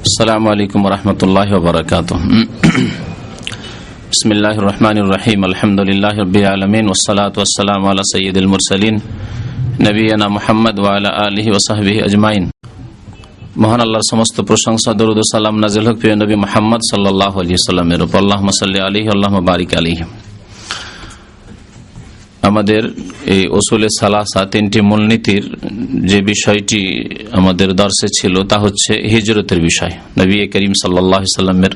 আসসালামু আলাইকুম ওয়া রাহমাতুল্লাহি ওয়া বারাকাতুহু। বিসমিল্লাহির রহমানির রহিম। আলহামদুলিল্লাহি রাব্বিল আলামিন ওয়াস সালাতু ওয়াস সালামু আলা সাইয়্যিদিল মুরসালিন নবিয়িনা মুহাম্মদ ওয়া আলা আলিহি ওয়া সাহবিহি আজমাইন। মহান আল্লাহর সমস্ত প্রশংসা, দরুদ ও সালাম নাযিল হোক প্রিয় নবী মুহাম্মদ সাল্লাল্লাহু আলাইহি ওয়াসাল্লামের উপর। আল্লাহুম্মা সাল্লি আলাইহি আল্লাহুম্মা বারিক আলাইহি। আমাদের এই উসুলে সালাসা, তিনটি মূলনীতির যে বিষয়টি আমাদের দর্শে ছিল তা হচ্ছে হিজরতের বিষয়। নবী করিম সাল্লাল্লাহু আলাইহি ওয়াসাল্লামের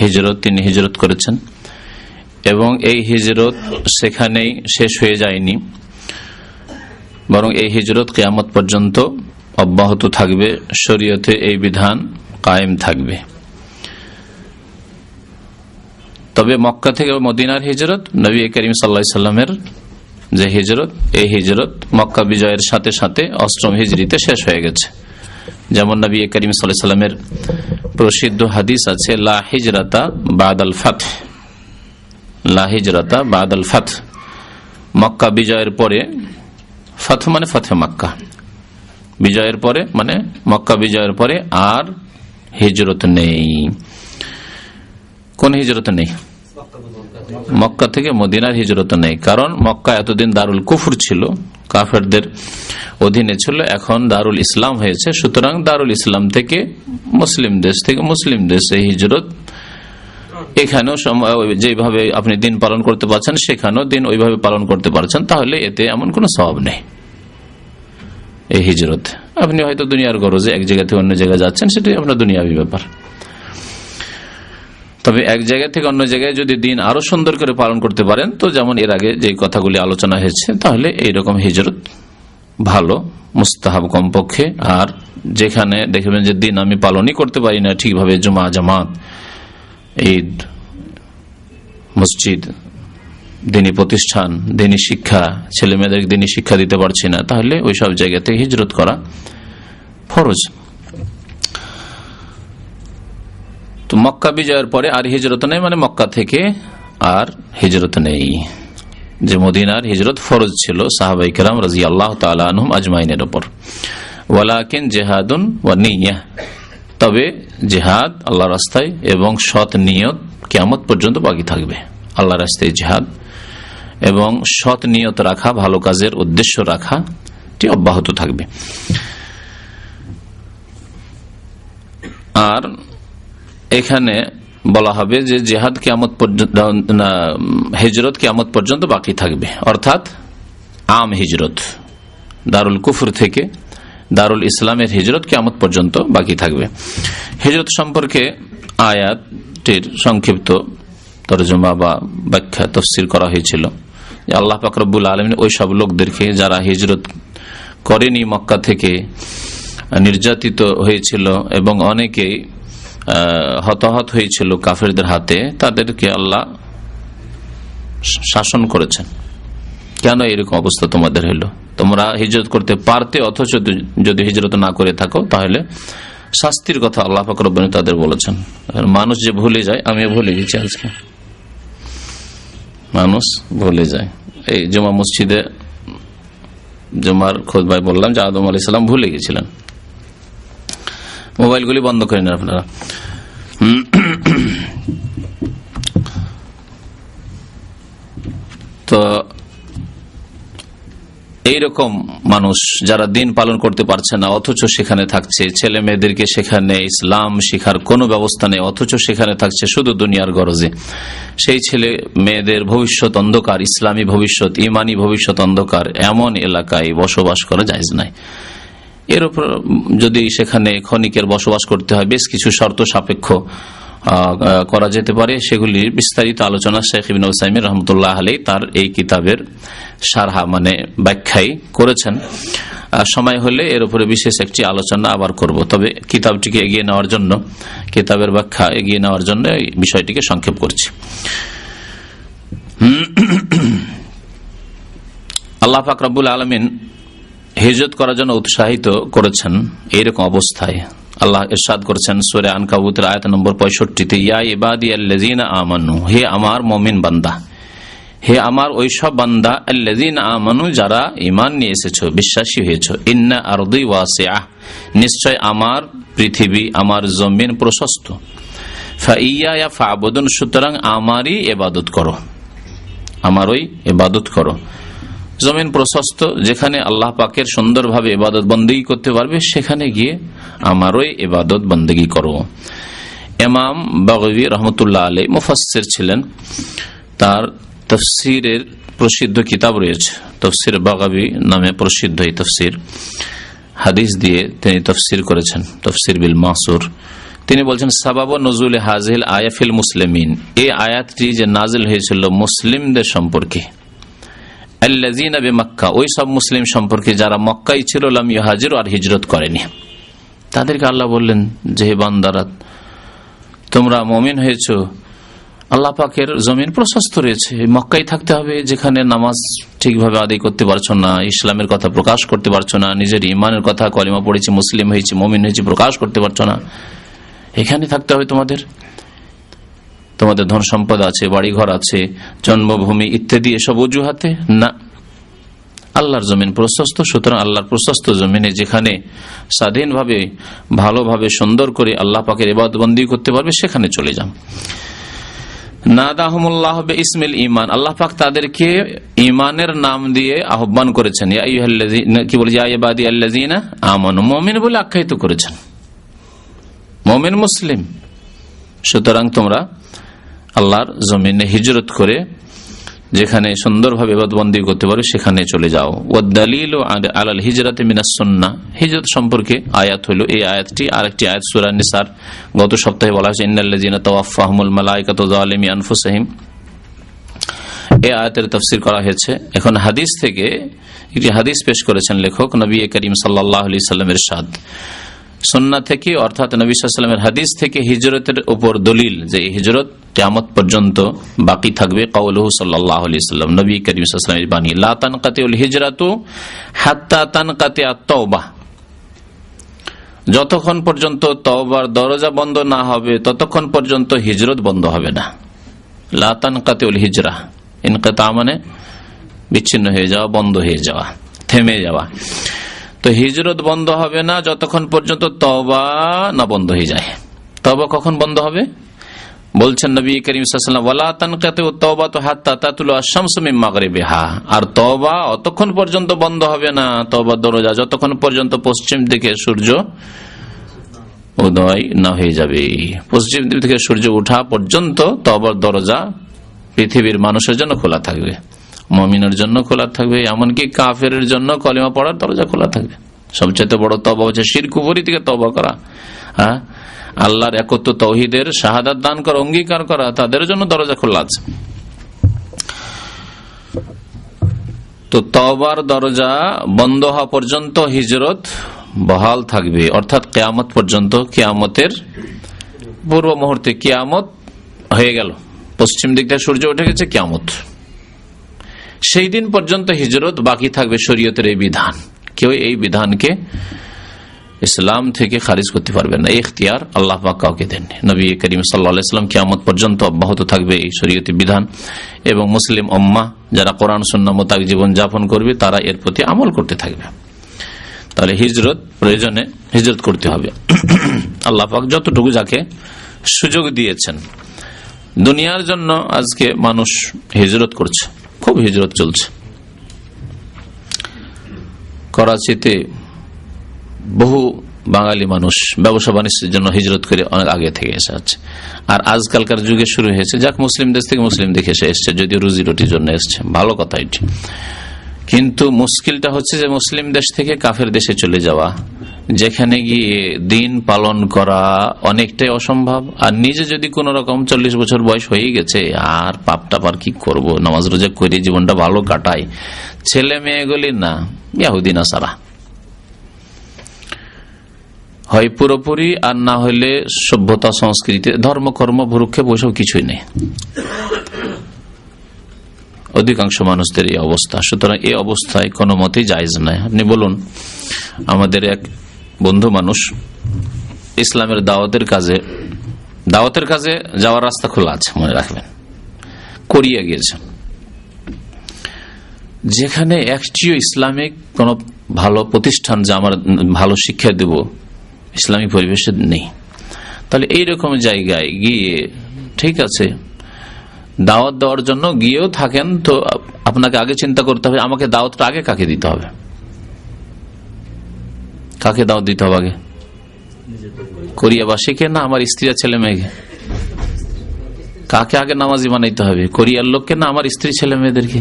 হিজরত, তিনি হিজরত করেছেন এবং এই হিজরত সেখানেই শেষ হয়ে যায়নি, বরং এই হিজরত কিয়ামত পর্যন্ত অব্যাহত থাকবে। শরীয়তে এই বিধান কায়েম থাকবে। তবে মক্কা থেকে মদিনার হিজরত, নবী করিম সাল্লাল্লাহু আলাইহি ওয়াসাল্লামের যে হিজরত, এই হিজরত মক্কা বিজয়ের সাথে সাথে অষ্টম হিজরিতে শেষ হয়ে গেছে। যেমন নবী করিম সাল্লাল্লাহু আলাইহি ওয়াসাল্লামের প্রসিদ্ধ হাদিস আছে, লা হিজরাতা বাদাল ফাতহ, লা হিজরাতা বাদাল ফাতহ। মক্কা বিজয়ের পরে, ফাতহ মানে ফাতহে মক্কা, বিজয়ের পরে মানে মক্কা বিজয়ের পরে আর হিজরত নেই। কোন হিজরত নেই? মক্কা থেকে মদিনার হিজরত নেই। কারণ মক্কা এতদিন দারুল কুফর ছিল, কাফেরদের অধীনে ছিল, এখন দারুল ইসলাম হয়েছে। সুতরাং দারুল ইসলাম থেকে মুসলিম দেশ, থেকে মুসলিম দেশে হিজরত। এখানেও যেভাবে আপনি দিন পালন করতে পারছেন, সেখানেও দিন ওইভাবে পালন করতে পারছেন, তাহলে এতে এমন কোনো সওয়াব নেই। এই হিজরত আপনি হয়তো দুনিয়ার গরজে এক জায়গা থেকে অন্য জায়গায় যাচ্ছেন, সেটাই আপনার দুনিয়াবি ব্যাপার। তবে এক জায়গা থেকে অন্য জায়গায় যদি দিন আরো সুন্দর করে পালন করতে পারেন, তো যেমন এর আগে যে কথাগুলি আলোচনা হয়েছে, তাহলে এইরকম হিজরত ভালো, মুস্তাহাব কমপক্ষে। আর যেখানে দেখবেন যে দিন আমি পালনই করতে পারি না ঠিকভাবে, জুমা, জামাত, ঈদ, মসজিদ, দিনী প্রতিষ্ঠান, দিনী শিক্ষা, ছেলে মেয়েদের দিনী শিক্ষা দিতে পারছি না, তাহলে ওই সব জায়গা থেকে হিজরত করা ফরজ। তো মক্কা বিজয়ের পরে আর হিজরত নেই, মানে মক্কা থেকে আর হিজরত নেই। যে মদিনার হিজরত ফরজ ছিল সাহাবায়ে কেরাম রাদিয়াল্লাহু তাআলা আনহুম আজমাইনের উপর। ওয়ালাকিন জিহাদুন ওয়া নিয়্যাহ, তবে জিহাদ আল্লাহর রাস্তায় এবং সৎ নিয়ত কিয়ামত পর্যন্ত বাকি থাকবে। আল্লাহর রাস্তায় জিহাদ এবং সৎ নিয়ত রাখা, ভালো কাজের উদ্দেশ্য রাখা, এটি অব্যাহত থাকবে। আর এখানে বলা হবে যে জিহাদ কিয়ামত পর্যন্ত, হিজরত কিয়ামত পর্যন্ত বাকি থাকবে, অর্থাৎ আম হিজরত, দারুল কুফর থেকে দারুল ইসলামের হিজরত কিয়ামত পর্যন্ত বাকি থাকবে। হিজরত সম্পর্কে আয়াতটির সংক্ষিপ্ত তরজমা বা ব্যাখ্যা, তাফসীর করা হয়েছিল যে আল্লাহ পাক রব্বুল আলামিন ওই সব লোকদেরকে যারা হিজরত করেনি, মক্কা থেকে নির্যাতিত হয়েছিল এবং অনেকেই হতাহত হয়েছিল কাফেরদের হাতে, তাদেরকে আল্লাহ শাসন করেছেন। কেন এরকম অবস্থা তোমাদের হলো? তোমরা হিজরত করতে পারতে, অথচ যদি হিজরত না করে থাকো তাহলে শাস্তির কথা আল্লাহ পাক রব্বুল আলামিন তাদের বলেছেন। মানুষ যে ভুলে যায়, আমিও ভুলে গেছি, আজকে মানুষ ভুলে যায়। এই জুমা মসজিদে জুমার খুতবায় বললাম যে আদম আলাইহিস সালাম ভুলে গেছিলেন। মোবাইলগুলি বন্ধ করে নেন আপনারা। তো এইরকম মানুষ যারা দিন পালন করতে পারছে না, অথচ সেখানে থাকছে, ছেলে মেয়েদেরকে সেখানে ইসলাম শিখার কোনো ব্যবস্থা নেই, অথচ সেখানে থাকছে শুধু দুনিয়ার গরজে, সেই ছেলে মেয়েদের ভবিষ্যৎ অন্ধকার, ইসলামী ভবিষ্যৎ, ইমানি ভবিষ্যৎ অন্ধকার, এমন এলাকায় বসবাস করা জায়েজ নাই। এর উপর যদি সেখানে ক্ষণিকের বসবাস করতে হয়, বেশ কিছু শর্ত সাপেক্ষ করা যেতে পারে। সেগুলির বিস্তারিত আলোচনা শেখ ইবনে উসাইমিন রাহমাতুল্লাহ আলাইহি তার এই কিতাবের শারহা মানে ব্যাখ্যাই করেছেন। সময় হলে এর উপরে বিশেষ একটি আলোচনা আবার করব। তবে কিতাবটিকে এগিয়ে নেওয়ার জন্য, কিতাবের ব্যাখ্যা এগিয়ে নেওয়ার জন্য এই বিষয়টিকে সংক্ষেপ করছি। আল্লাহ পাক রব্বুল আলামিন হিজরত করার জন্য উৎসাহিত করেছেন। এইরকম অবস্থায় আল্লাহ ইরশাদ করেছেন সূরা আনকাবুতের আয়াত নম্বর 65-তে, ইয়া ইবাদিয়াল্লাযীনা আমানু, হে আমার মুমিন বান্দা, হে আমার ওইসব বান্দা আল্লাযীনা আমানু, যারা ঈমান নিয়ে এসেছো, বিশ্বাসী হয়েছো, ইন্না আরদি ওয়াসিআহ, নিশ্চয় আমার পৃথিবী, আমার জমিন প্রশস্ত, ফাইয়া ফাবুদুন, সুতরাং আমারই ইবাদত করো, আমারই ইবাদত করো। জমিন প্রশস্ত, যেখানে আল্লাহ পাকের সুন্দরভাবে ইবাদত বন্দেগী করতে পারবে সেখানে গিয়ে আমারই ইবাদত বন্দেগী করো। ইমাম বাগাবী রহমতুল্লাহ আলাইহি মুফাসসির ছিলেন, তার তাফসীরের প্রসিদ্ধ কিতাব রয়েছে, তাফসীর বাগাবী নামে প্রসিদ্ধ এই তাফসীর, হাদিস দিয়ে তিনি তাফসীর করেছেন, তাফসীর বিল মাসুর। তিনি বলছেন সাবাবু নুজুল হাযিহিল আয়া ফিল মুসলিমিন, এই আয়াতটি যে নাজিল হয়েছিল মুসলিমদের সম্পর্কে, আল্লাযীনা বিমক্কা, ওই সব মুসলিম সম্পর্কে যারা মক্কায় ছিল, লাম ইউহাজিরু, আর হিজরত করেনি, তাদেরকে আল্লাহ বললেন যে হে বান্দারা, তোমরা মুমিন হয়েছো, আল্লাহ পাকের জমিন প্রশস্ত রয়েছে, মক্কায় থাকতে হবে, যেখানে নামাজ ঠিকভাবে আদায় করতে পারছো না, ইসলামের কথা প্রকাশ করতে পারছো না, নিজের ইমানের কথা, কলিমা পড়েছি, মুসলিম হয়েছি, মুমিন হয়েছি, প্রকাশ করতে পারছো না, এখানে থাকতে হবে তোমাদের। তোমাদের ধন সম্পদ আছে, বাড়িঘর আছে, জন্মভূমি ইত্যাদি, এসব অজুহাতে না, আল্লাহর জমিন প্রশস্ত, সুতরাং আল্লাহর প্রশস্ত জমিনে যেখানে স্বাধীনভাবে, ভালোভাবে, সুন্দর করে আল্লাহ পাকের ইবাদত বন্দেগী করতে পারবে সেখানে চলে যান। নাদাহুমুল্লাহ বিইসমিল ঈমান, আল্লাহ পাক তাদেরকে ঈমানের নাম দিয়ে আহ্বান করেছেন, ইয়া আইয়ুহাল্লাযীনা, কি বলে, ইয়া ইবাদিয়াল্লাযীনা আমানু, মুমিন বলে আখ্যায়িত করেছেন, মুমিন মুসলিম। সুতরাং তোমরা আল্লাহর জমিনে হিজরত করে যেখানে সুন্দরভাবে ইবাদত বন্দেগী করতে পারো সেখানে চলে যাও। ওয়াদ-দালিলু আলাল হিজরাতি মিনাস সুন্নাহ, হিজরত সম্পর্কে আয়াত হলো এই আয়াতটি। আরেকটি আয়াত সূরা নিসার গত সপ্তাহে বলা হয়েছে, ইন্নাল্লাযীনা তাওয়াফাহুমুল মালায়েকাতু যালিমি আনফুসিহিম, এই আয়াতের তাফসীর করা হয়েছে। এখন হাদিস থেকে একটি হাদিস পেশ করেছেন লেখক, নবী করিম সাল্লাল্লাহু আলাইহি সাল্লামের ইরশাদ, সুন্নাহ থেকে অর্থাৎ নবী সাল্লাল্লাহু আলাইহি ওয়াসাল্লামের হাদিস থেকে হিজরতের উপর দলিল যে হিজরত কিয়ামত পর্যন্ত বাকি থাকবে। কাউলুহু সাল্লাল্লাহু আলাইহি ওয়াসাল্লাম, নবী করিম সাল্লাল্লাহু আলাইহি ওয়াসাল্লামের বাণী, লা তানকাতিউল হিজরাতু হাত্তা তানকাতিআত তাওবাহ, যতক্ষণ পর্যন্ত তওবার দরজা বন্ধ না হবে ততক্ষণ পর্যন্ত হিজরত বন্ধ হবে না। লা তানকাতিউল হিজরা, ইনকিতা মানে বিচ্ছিন্ন হয়ে যাওয়া, বন্ধ হয়ে যাওয়া, থেমে যাওয়া। তো হিজরত বন্ধ হবে না যতক্ষণ পর্যন্ত তওবা না বন্ধ হয়ে যায়। তওবা কখন বন্ধ হবে? বলছেন নবী করিম সাল্লাল্লাহু আলাইহি ওয়াসাল্লাম, ওয়ালা তানকাতিউত তাওবাতু হাত্তা তাতুলু আশ-শামসু মিন মাগরিবিহা, আর তওবা অতক্ষণ পর্যন্ত বন্ধ হবে না, তওবার দরজা, যতক্ষণ পর্যন্ত পশ্চিম দিকে সূর্য উদয় না হয়ে যাবে। পশ্চিম দিক থেকে সূর্য ওঠা পর্যন্ত তওবার দরজা পৃথিবীর মানুষের জন্য খোলা থাকবে, মুমিনের জন্য খোলা থাকবে, এমনকি কাফেরের জন্য কলিমা পড়ার দরজা খোলা থাকবে। সবচেয়ে বড় তওবা হচ্ছে শিরক কুফরি থেকে তওবা করা, হ্যাঁ, আল্লাহর একত্ব তাওহীদের শাহাদাত দান করা, অঙ্গীকার করা, তাদের জন্য দরজা খোলা আছে। তো তওবার দরজা বন্ধ হওয়া পর্যন্ত হিজরত বহাল থাকবে, অর্থাৎ কিয়ামত পর্যন্ত। কিয়ামতের পূর্ব মুহূর্তে কিয়ামত হয়ে গেল, পশ্চিম দিক থেকে সূর্য উঠে গেছে, কিয়ামত, সেই দিন পর্যন্ত হিজরত বাকি থাকবে। শরীয়তের এই বিধান, কেউ এই বিধানকে ইসলাম থেকে খারিজ করতে পারবে না, ইখতিয়ার আল্লাহ পাক কাউকে দেননি। নবী করিম সাল্লাল্লাহু আলাইহি ওয়াসাল্লাম কিয়ামত পর্যন্ত অব্যাহত থাকবে এই শরীয়তি বিধান, এবং মুসলিম উম্মাহ যারা কোরআন সুন্নাহ মোতাবেক জীবন যাপন করবে তারা এর প্রতি আমল করতে থাকবে। তাহলে হিজরত প্রয়োজনে হিজরত করতে হবে। আল্লাহ পাক যতটুকু যাকে সুযোগ দিয়েছেন, দুনিয়ার জন্য আজকে মানুষ হিজরত করছে, খুব হিজরত চলছে। করাচিতে বহু বাঙালি মানুষ ব্যবসা বাণিজ্যের জন্য হিজরত করে অনেক আগে থেকে এসে আছে, আর আজকালকার যুগে শুরু হয়েছে, যাক মুসলিম দেশ থেকে মুসলিম দেখে এসে, যদিও রুজি রুটির জন্য এসছে, ভালো কথা এটি। কিন্তু মুশকিলটা হচ্ছে যে মুসলিম দেশ থেকে কাফের দেশে চলে যাওয়া, যেখানে গিয়ে দিন পালন করা অনেকটাই অসম্ভব। আর নিজে যদি কোন রকম 40 বছর বয়স হয়ে গেছে, আর পাপটা পার কি করব, নামাজ রোজা করে জীবনটা ভালো কাটাই, ছেলে মেয়েগুলি না ইহুদি নাসারা, হয় পুরোপুরি, আর না হইলে সভ্যতা সংস্কৃতি ধর্মকর্ম ভ্রুক্ষেপ ওইসব কিছুই নেই। অধিকাংশ মানুষদের এই অবস্থা। সুতরাং এই অবস্থায় কোনো মতেই জায়েজ নয়। আপনি বলুন, আমাদের এক বন্ধু মানুষ ইসলামের দাওয়াতের কাজে যাওয়ার রাস্তা খোলা আছে, মনে রাখবেন, কোরিয়া গিয়েছে, যেখানে একটিও ইসলামিক কোন ভালো প্রতিষ্ঠান যা আমার ভালো শিক্ষা দেব ইসলামিক পরিবেশে নেই, তাহলে এইরকম জায়গায় গিয়ে ঠিক আছে দাওয়াত দেওয়ার জন্য গিয়েও থাকেন, তো আপনাকে আগে চিন্তা করতে হবে আমাকে দাওয়াতটা আগে কাকে দিতে হবে, কাকে দাওয়াত দিতে হবে আগে, কোরিয়াবাসীকে না আমার স্ত্রী আর ছেলে মেয়েকে? কাকে আগে নামাজি বানাইতে হবে, কোরিয়ার লোককে না আমার স্ত্রী ছেলে মেয়েদেরকে?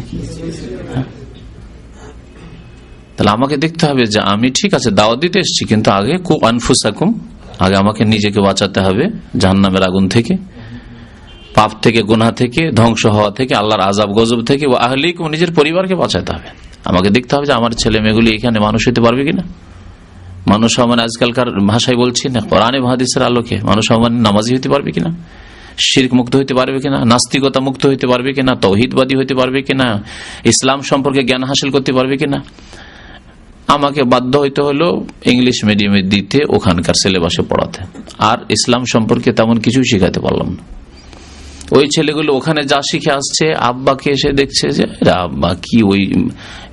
তাহলে আমাকে দেখতে হবে যে আমি ঠিক আছে দাওয়াত দিতে এসেছি, কিন্তু আগে কু আনফুসাকুম, আগে আমাকে নিজেকে বাঁচাতে হবে জাহান্নামের আগুন থেকে, পাপ থেকে, গুনাহ থেকে, ধ্বংস হওয়া থেকে, আল্লাহর আযাব গজব থেকে, ও আহলিকুম, নিজের পরিবারকে বাঁচাতে হবে। আমাকে দেখতে হবে যে আমার ছেলে মেয়েগুলি এখানে মানুষ হতে পারবে কিনা, মানুষ মানে আজকালকার ভাষায় বলছি না, কোরআনে হাদিসের আলোকে মানুষ মানে নামাজি হতে পারবে কিনা, শিরক মুক্ত হইতে পারবে কিনা, নাস্তিকতা মুক্ত হইতে পারবে কিনা, তাওহীদবাদী হইতে পারবে কিনা, ইসলাম সম্পর্কে জ্ঞান হাসিল করতে পারবে কিনা। আমাকে বাধ্য হইতে হলো ইংলিশ মিডিয়ামে দিতে, ওখানকার সিলেবাসে পড়াতে, আর ইসলাম সম্পর্কে তেমন কিছু শিখাতে পারলাম না। ওই ছেলেগুলো ওখানে যা শিখে আসছে, আব্বাকে এসে দেখছে যে আব্বা কি ওই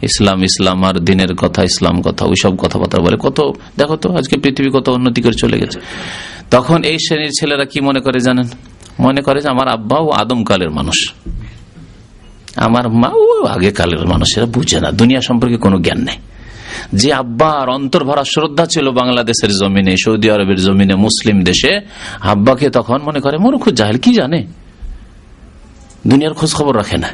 ইসলাম ইসলাম আর দিনের কথা, ইসলাম কথা, ওই সব কথাবার্তা বলে। কত দেখো তো আজকে পৃথিবী কত উন্নতি করে চলে গেছে। তখন এই শ্রেণীর ছেলেরা কি মনে করে জানেন, মনে করে যে আমার আব্বা ও আদম কালের মানুষ, আমার মা ও আগে কালের মানুষ, এরা বুঝে না, দুনিয়া সম্পর্কে কোনো জ্ঞান নেই। যে আব্বার অন্তর ভরা শ্রদ্ধা ছিল বাংলাদেশের জমিনে, সৌদি আরবের জমিনে, মুসলিম দেশে, আব্বাকে তখন মনে করে মূর্খ জাহেল, কি জানে, দুনিয়ার খোঁজ খবর রাখে না।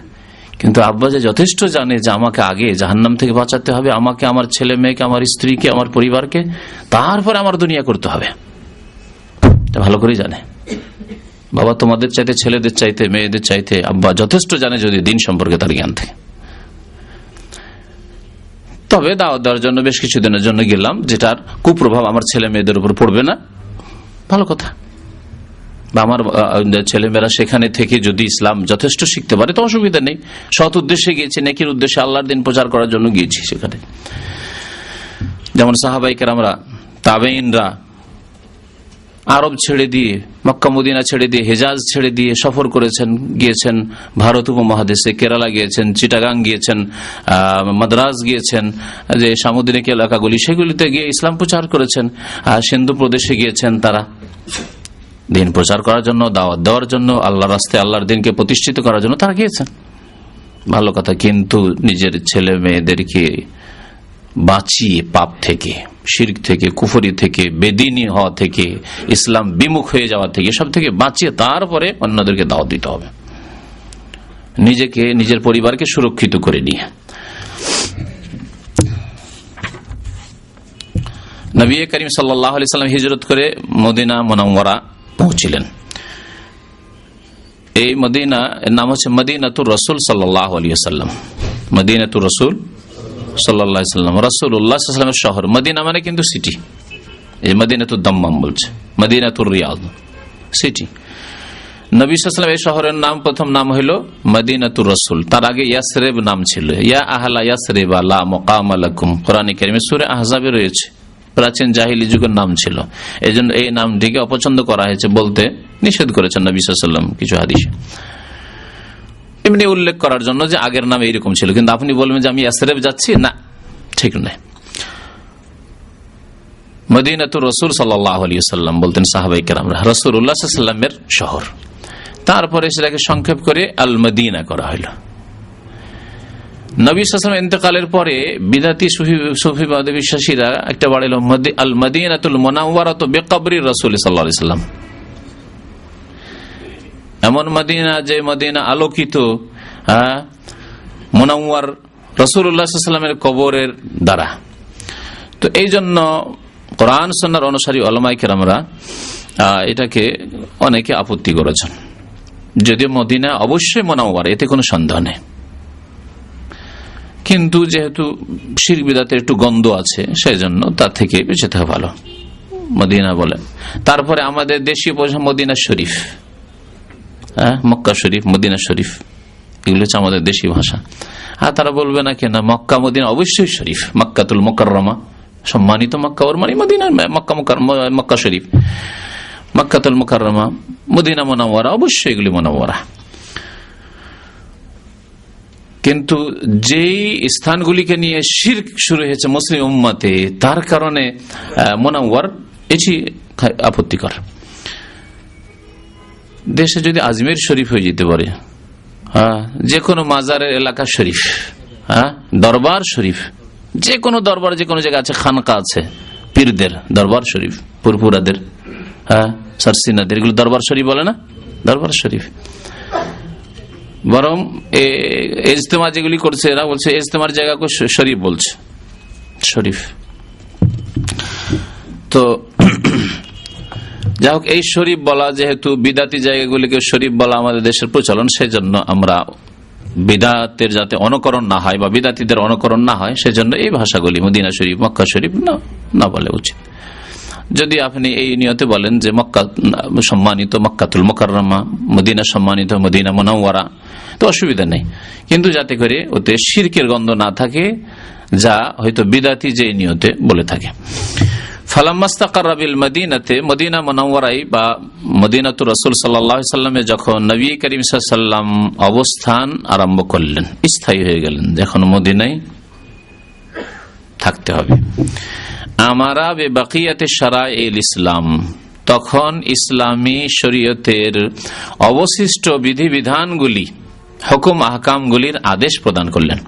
কিন্তু আব্বা যে যথেষ্ট জানে যে আমাকে আগে জাহান্নাম থেকে বাঁচাতে হবে, আমাকে, আমার ছেলে মেয়েকে, আমার স্ত্রীকে, আমার পরিবারকে, তারপরে আমার দুনিয়া করতে হবে, এটা ভালো করে জানে। বাবা তোমাদের চাইতে, ছেলেদের চাইতে, মেয়েদের চাইতে আব্বা যথেষ্ট জানে যদি দিন সম্পর্কে তার জ্ঞান থাকে। তবে দাওয়াত দেওয়ার জন্য বেশ কিছুদিনের জন্য গেলাম, যেটার কুপ্রভাব আমার ছেলে মেয়েদের উপর পড়বে না, ভালো কথা। বা আমার ছেলেমেয়েরা সেখানে থেকে যদি ইসলাম যথেষ্ট শিখতে পারে তো অসুবিধা নেই। সৎ উদ্দেশ্যে গিয়েছি, নেকির উদ্দেশ্যে, আল্লাহর দিন প্রচার করার জন্য গিয়েছি সেখানে। যেমন সাহাবায়ে কেরামরা, তাবেঈনরা আরব ছেড়ে দিয়ে, মক্কা মদিনা ছেড়ে দিয়ে, হেজাজ ছেড়ে দিয়ে সফর করেছেন, গিয়েছেন ভারত উপমহাদেশে, কেরালা গিয়েছেন, চিটাগাং গিয়েছেন, মাদ্রাজ গিয়েছেন, যে সামুদ্রিক এলাকাগুলি সেগুলিতে গিয়ে ইসলাম প্রচার করেছেন। সিন্ধু প্রদেশে গিয়েছেন তারা দিন প্রচার করার জন্য, দাওয়াত দেওয়ার জন্য, আল্লাহর রাস্তায় আল্লাহর দিনকে প্রতিষ্ঠিত করার জন্য তারা গিয়েছেন, ভালো কথা। কিন্তু নিজের ছেলে মেয়েদেরকে বাঁচিয়ে পাপ থেকে, শিরক থেকে, কুফরি থেকে, বেদিনী হওয়া থেকে, ইসলাম বিমুখ হয়ে যাওয়া থেকে, সব থেকে বাঁচিয়ে তারপরে অন্যদেরকে দাওয়াত দিতে হবে, নিজেকে, নিজের পরিবারকে সুরক্ষিত করে নিয়ে। নবী করিম সাল্লাল্লাহু আলাইহি সাল্লাম হিজরত করে মদিনা মুনাওয়ারা পৌঁছিলেন। এই মদিনা এর নাম হচ্ছে মদিনাতুর রাসূল সাল্লাল্লাহু আলাইহি ওয়াসাল্লাম। মদিনাতুর রাসূল সাল্লাল্লাহু আলাইহি ওয়াসাল্লাম, রাসূলুল্লাহ সাল্লাল্লাহু আলাইহি ওয়াসাল্লামের শহর। মদিনা মানে কিন্তু সিটি, এই মদিনাতুদ দাম্মাম বলছে, মদিনাতুর রিয়াদ সিটি। নবী সাল্লাল্লাহু আলাইহি ওয়াসাল্লাম এই শহরের নাম, প্রথম নাম হলো মদিনাতুর রাসূল। তার আগে ইয়াসরিব নাম ছিল, ইয়া আহলা ইয়াসরিব লা মুকাম লাকুম, কোরআনে কারীমে সূরা আহজাবে রয়েছে। প্রাচীন জাহিলি যুগের নাম ছিল, এজন্য এই নামটিকে অপছন্দ করা হয়েছে, বলতে নিষেধ করেছেন নবী সাল্লাল্লাহু আলাইহি ওয়াসাল্লাম কিছু হাদিসে, এমনি উল্লেখ করার জন্য যে আগের নাম এইরকম ছিল। কিন্তু আপনি বলবেন যে আমি ইয়াসরিব যাচ্ছি, না, ঠিক নয়। মদিনাতুর রাসূল সাল্লাল্লাহু আলাইহি ওয়াসাল্লাম বলতেন সাহাবায়ে কেরামরা, রাসূলুল্লাহ সাল্লাল্লাহু আলাইহি ওয়াসাল্লামের শহর। তারপরে সেটাকে সংক্ষেপ করে আল মদিনা করা হলো। নবী সাল্লাল্লাহু আলাইহি ওয়াসাল্লাম ইন্তেকালের পরে বিদাতি সুফিবাদী বিশ্বাসীরা একটা বাড়াইল, আল মদিনাতুল মুনাওয়ারাতু বিকবরি রাসূল সাল্লাল্লাহু আলাইহি ওয়াসাল্লাম, এমন মদিনা যে মদিনা আলোকিত, মুনাওয়ার রাসূলুল্লাহ সাল্লাল্লাহু আলাইহি ওয়াসাল্লামের কবরের দ্বারা। তো এই জন্য কোরআন সুন্নাহর অনুসারী উলামায়ে কেরামরা এটাকে অনেকে আপত্তি করেছেন, যদিও মদিনা অবশ্যই মুনাওয়ারা, এতে কোনো সন্দেহ নেই। কিন্তু যেহেতু শিরক বিদআতের একটু গন্ধ আছে, সেই জন্য তার থেকে বেঁচে থাকা ভালো, মদিনা বলেন। তারপরে আমাদের দেশীয় ভাষা মদিনা শরীফ, মক্কা শরীফ, মদিনা শরীফ, এগুলো হচ্ছে আমাদের দেশীয় ভাষা। আর তারা বলবে না কেন মক্কা মদিনা অবশ্যই শরীফ, মক্কাতুল মুকাররমা, সম্মানিত মক্কা, ওর মানে মদিনা, মক্কা শরীফ, মক্কাতুল মুকাররমা, মদিনা মুনাওয়ারা, অবশ্যই এগুলি মুনাওয়ারা। কিন্তু যেই স্থানগুলিকে নিয়ে শিরক শুরু হয়েছে মুসলিম উম্মতে, তার কারণে মুনাওয়ার এটি আপত্তিকর। দেশে যদি আজমির শরীফ হয়ে যেতে পারে, যে কোনো মাজারের এলাকা শরীফ, দরবার শরীফ, যে কোনো দরবার, যে কোনো জায়গায় আছে, খানকা আছে পীরদের, দরবার শরীফ, পুরপুরাদের, সারসিনাদের, এগুলো দরবার শরীফ বলে না, দরবার শরীফ। বরং ইজতেমা যেগুলি করছে এরা বলছে ইজতেমার জায়গাকে শরীফ বলছে, শরীফ। তো যাই হোক, এই শরীফ বলা, যেহেতু বিদাতি জায়গাগুলিকে শরীফ বলা আমাদের দেশের প্রচলন, সেজন্য আমরা বিদাতের যাতে অনুকরণ না হয় বা বিদাতিদের অনুকরণ না হয়, সেজন্য এই ভাষাগুলি মদিনা শরীফ, মক্কা শরীফ না বলে উচিত। যদি আপনি এই নিয়তে বলেন যে মক্কা সম্মানিত মক্কাতুল মুকাররমা, মদিনা সম্মানিত মদিনা মুনাওয়ারা, তো অসুবিধা নেই, কিন্তু যাতে করে ওতে শিরকের গন্ধ না থাকে, যা হয়তো বিদাতি যে নিয়তে বলে থাকে। ফালাম্মাস্তাকাররা বিল মদিনাতে, মদিনা মুনাওয়ারায় বা মদিনাতুর রাসূল সাল্লাল্লাহু আলাইহি সাল্লামে যখন নবী করিম সাল্লাল্লাহু আলাইহি সাল্লাম অবস্থান আরম্ভ করলেন, স্থায়ী হয়ে গেলেন, যখন মদিনায় থাকতে হবে, আমারা বেবাকিয়াতে শারাইল ইসলাম, তখন ইসলামী শরীয়তের অবশিষ্ট বিধিবিধানগুলি, হুকুম আহকামগুলির আদেশ প্রদান করলেন।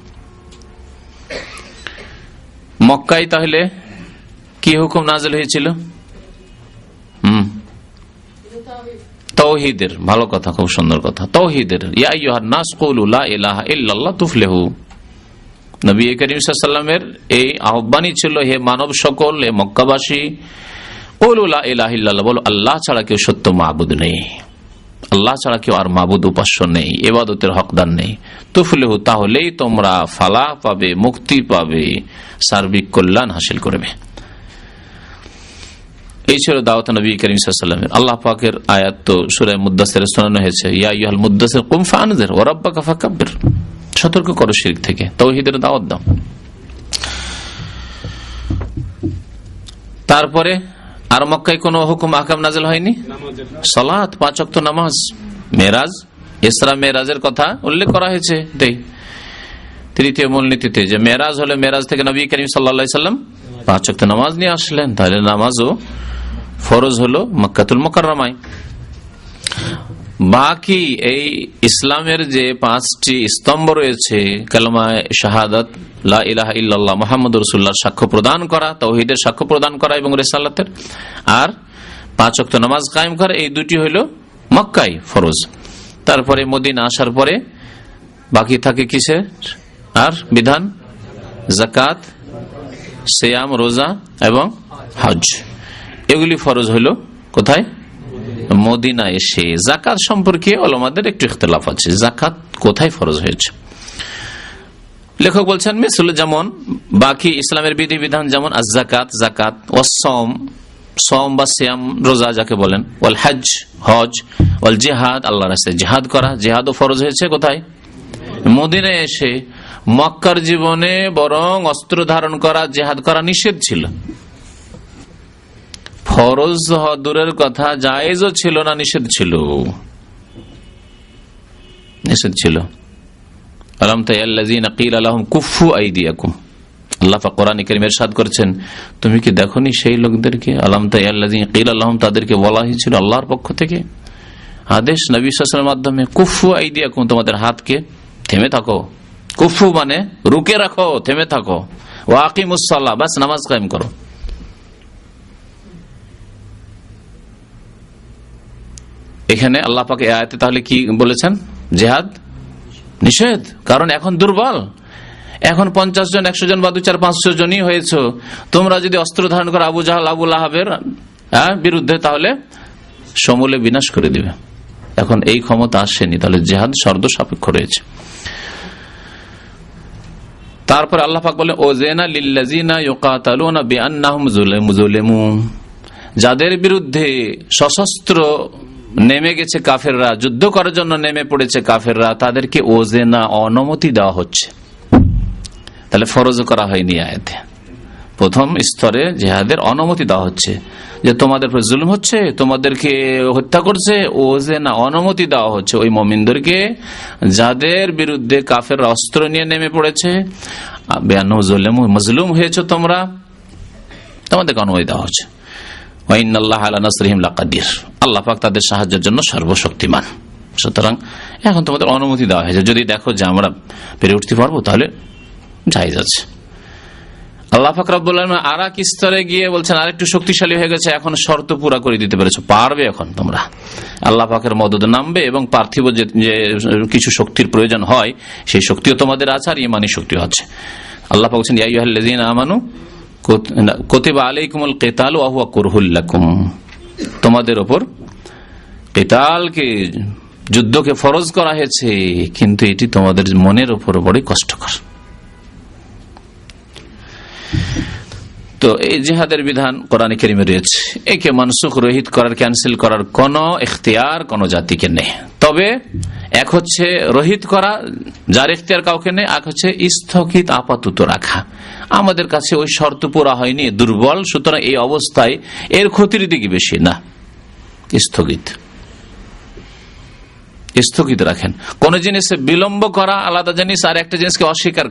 মক্কায় তাহলে কি হুকুম নাযিল হয়েছিল? তাওহীদের। ভালো কথা, খুব সুন্দর কথা, তাওহীদের। ইয়া আইয়ুহান নাস কুলু লা ইলাহা ইল্লাল্লাহ তুফলিহু। নবী করিম সাল্লাল্লাহু আলাইহি ওয়াসাল্লামের এই আহ্বানই ছিল, হে মানব সকল, হে মক্কাবাসী, কুলু লা ইলাহা ইল্লাল্লাহ, বলো আল্লাহ ছাড়া কেউ সত্য মাবুদ নেই, আল্লাহ ছাড়া কেউ আর মাবুদ উপাস্য নেই, ইবাদতের হকদার নেই। তুফলিহু, তাহলেই তোমরা ফালাহ পাবে, মুক্তি পাবে, সার্বিক কল্যাণ হাসিল করবে। এই ছিল দাওয়াত নবী করিম সাল্লাল্লাহু আলাইহি ওয়াসাল্লামের। আল্লাহ পাকের আয়াত তো সূরা মুদ্দাসিরে শোনানো হয়েছে, ইয়া আইয়ুহাল মুদ্দাসির কুম ফাআনজির ওয়া রাব্বাকা ফাকাব্বির, সতর্ক করো শিরক থেকে, তাওহীদের দাওয়াত দাও। তারপরে আর মক্কায় কোনো হুকুম আহকাম নাযিল হয়নি। সালাত, 5 ওয়াক্ত নামাজ, মেরাজ, ইসরা মেরাজের কথা উল্লেখ করা হয়েছে তৃতীয় মূলনীতিতে, যে মেরাজ হলে মেরাজ থেকে নবী করিম সাল্লাল্লাহু আলাইহি ওয়াসাল্লাম 5 ওয়াক্ত নামাজ নিয়ে আসলেন, তাহলে নামাজও ফরজ হলো মক্কাতুল মুকাররমায়। বাকি এই ইসলামের যে 5টি স্তম্ভ রয়েছে, কালেমা শাহাদাত, লা ইলাহা ইল্লাল্লাহ মুহাম্মাদুর রাসূলুল্লাহ সাক্ষ্য প্রদান করা, তাওহীদের সাক্ষ্য প্রদান করা এবং রিসালাতের, আর 5 ওয়াক্ত নামাজ কায়েম করা, এই দুটি হইল মক্কায় ফরজ। তারপরে মদিনা আসার পরে বাকি থাকে কিসের আর বিধান? যাকাত, সিয়াম, রোজা এবং হজ, এগুলি ফরজ হইল কোথায়? মদিনা এসে। যাকাত সম্পর্কে ওলামাদের একটু ইখতিলাফ আছে, যাকাত কোথায় ফরজ হয়েছে। লেখক বলছেন মিসল, যেমন বাকি ইসলামের বিধিবিধান, যেমন আয-যাকাত, যাকাত, ওয়াস-সাওম, সাওম বা সিয়াম, রোজা যাকে বলেন, ওয়াল হজ, হজ, ওয়াল জিহাদ, আল্লাহর রাস্তায় জিহাদ করা, জিহাদও ফরজ হয়েছে কোথায়? মদিনায় এসে। মক্কার জীবনে বরং অস্ত্র ধারণ করা, জিহাদ করা নিষেধ ছিল, ফরজ দূরের কথা, জায়েজও ছিল না, নিষেধ ছিল, নিষেধ ছিল। আলাম তায়াল্লাযীনা ক্বিলা লাহুম কুফফু আইদিয়াকুম, আল্লাহ পাক কোরআনে কারীমে ইরশাদ করেছেন, তুমি কি দেখোনি সেই লোকদেরকে? আলাম তায়াল্লাযীনা ক্বিলা লাহুম, তাদেরকে বলা হয়েছিল আল্লাহর পক্ষ থেকে আদেশ নবী সাল্লাল্লাহু আলাইহি ওয়াসাল্লামের মাধ্যমে, কুফফু আইদিয়াকুম, তোমাদের হাতকে থেমে থাকো। কুফু মানে রুকে রাখো, থেমে থাকো। ওয়া আকিমুস সালাহ, বাস নামাজ কায়েম করো। এখানে আল্লাহ পাক এই আয়াতে তাহলে কি বলেছেন? জিহাদ নিষেধ, কারণ এখন দুর্বল, এখন 50 জন 100 জন বা 200-500 জনই হয়েছে। তোমরা যদি অস্ত্র ধারণ করো আবু জাহাল, আবু লাহাবের বিরুদ্ধে, তাহলে সমূলে বিনাশ করে দিবে। এখন এই ক্ষমতা আসেনি, তাহলে জিহাদ শর্ত সাপেক্ষ রয়েছে। তারপর আল্লাহ পাক বলেন, ওযানা লিল্লাযিনা ইউকাতালুনা বিআন্নাহুম যুলিমু, যাদের বিরুদ্ধে সশস্ত্র নেমে গেছে কাফেররা, যুদ্ধ করার জন্য নেমে পড়েছে কাফেররা, তাদেরকে ওযানা, অনুমতি দেওয়া হচ্ছে। তাহলে ফরজ করা হয়নি আয়াতে, প্রথম স্তরে জিহাদের অনুমতি দেওয়া হচ্ছে। যে তোমাদের উপর জুলুম হচ্ছে, তোমাদেরকে হত্যা করছে, ও যে না, অনুমতি দেওয়া হচ্ছে ওই মুমিনদেরকে যাদের বিরুদ্ধে কাফের অস্ত্র নিয়ে নেমে পড়েছে, মজলুম হয়েছে তোমরা, তোমাদেরকে অনুমতি দেওয়া হচ্ছে। আল্লাহ পাক তাদের সাহায্যের জন্য সর্বশক্তিমান। সুতরাং এখন তোমাদের অনুমতি দেওয়া হয়েছে, যদি দেখো যে আমরা পেরে উঠতে পারবো তাহলে জায়েজ আছে। আল্লাহ পাক রব্বুল আলামিন আর এক স্তরে গিয়ে বলছেন আরেকটু শক্তিশালী হয়ে গেছে, এখন শর্ত পুরা করে দিতে পেরেছো, পারবে এখন তোমরা। আল্লাহ পাকের মদদ নামবে এবং পার্থিব যে কিছু শক্তির প্রয়োজন হয় সেই শক্তিও তোমাদের আছে, আর ইমানি শক্তিও আছে। আল্লাহ পাক বলছেন ইয়া আইয়ুহাল্লাযীনা আমানু কুতিবা আলাইকুমুল কিতালু ওয়া হুয়া কুরহুল লাকুম, তোমাদের উপর কিতালকে, যুদ্ধকে ফরজ করা হয়েছে, কিন্তু এটি তোমাদের মনের উপর বড়ই কষ্টকর। তো এই জিহাদের বিধান কোরআনে কারিমে রয়েছে, একে মানসুখ, রহিত করার, ক্যান্সেল করার কোন ইখতিয়ার কোন জাতিকে নেই। তবে এক হচ্ছে রহিত করা, যার ইখতিয়ার কাউকে নেই, এক হচ্ছে স্থগিত আপাতত রাখা। আমাদের কাছে ওই শর্ত পুরা হয়নি, দুর্বল, সুতরাং এই অবস্থায় এর ক্ষতির দিকে বেশি না, স্থগিত রাখেন। কোন জিনিসে বিলম্ব করা আলাদা জিনিস, আর একটা জিনিসকে অস্বীকার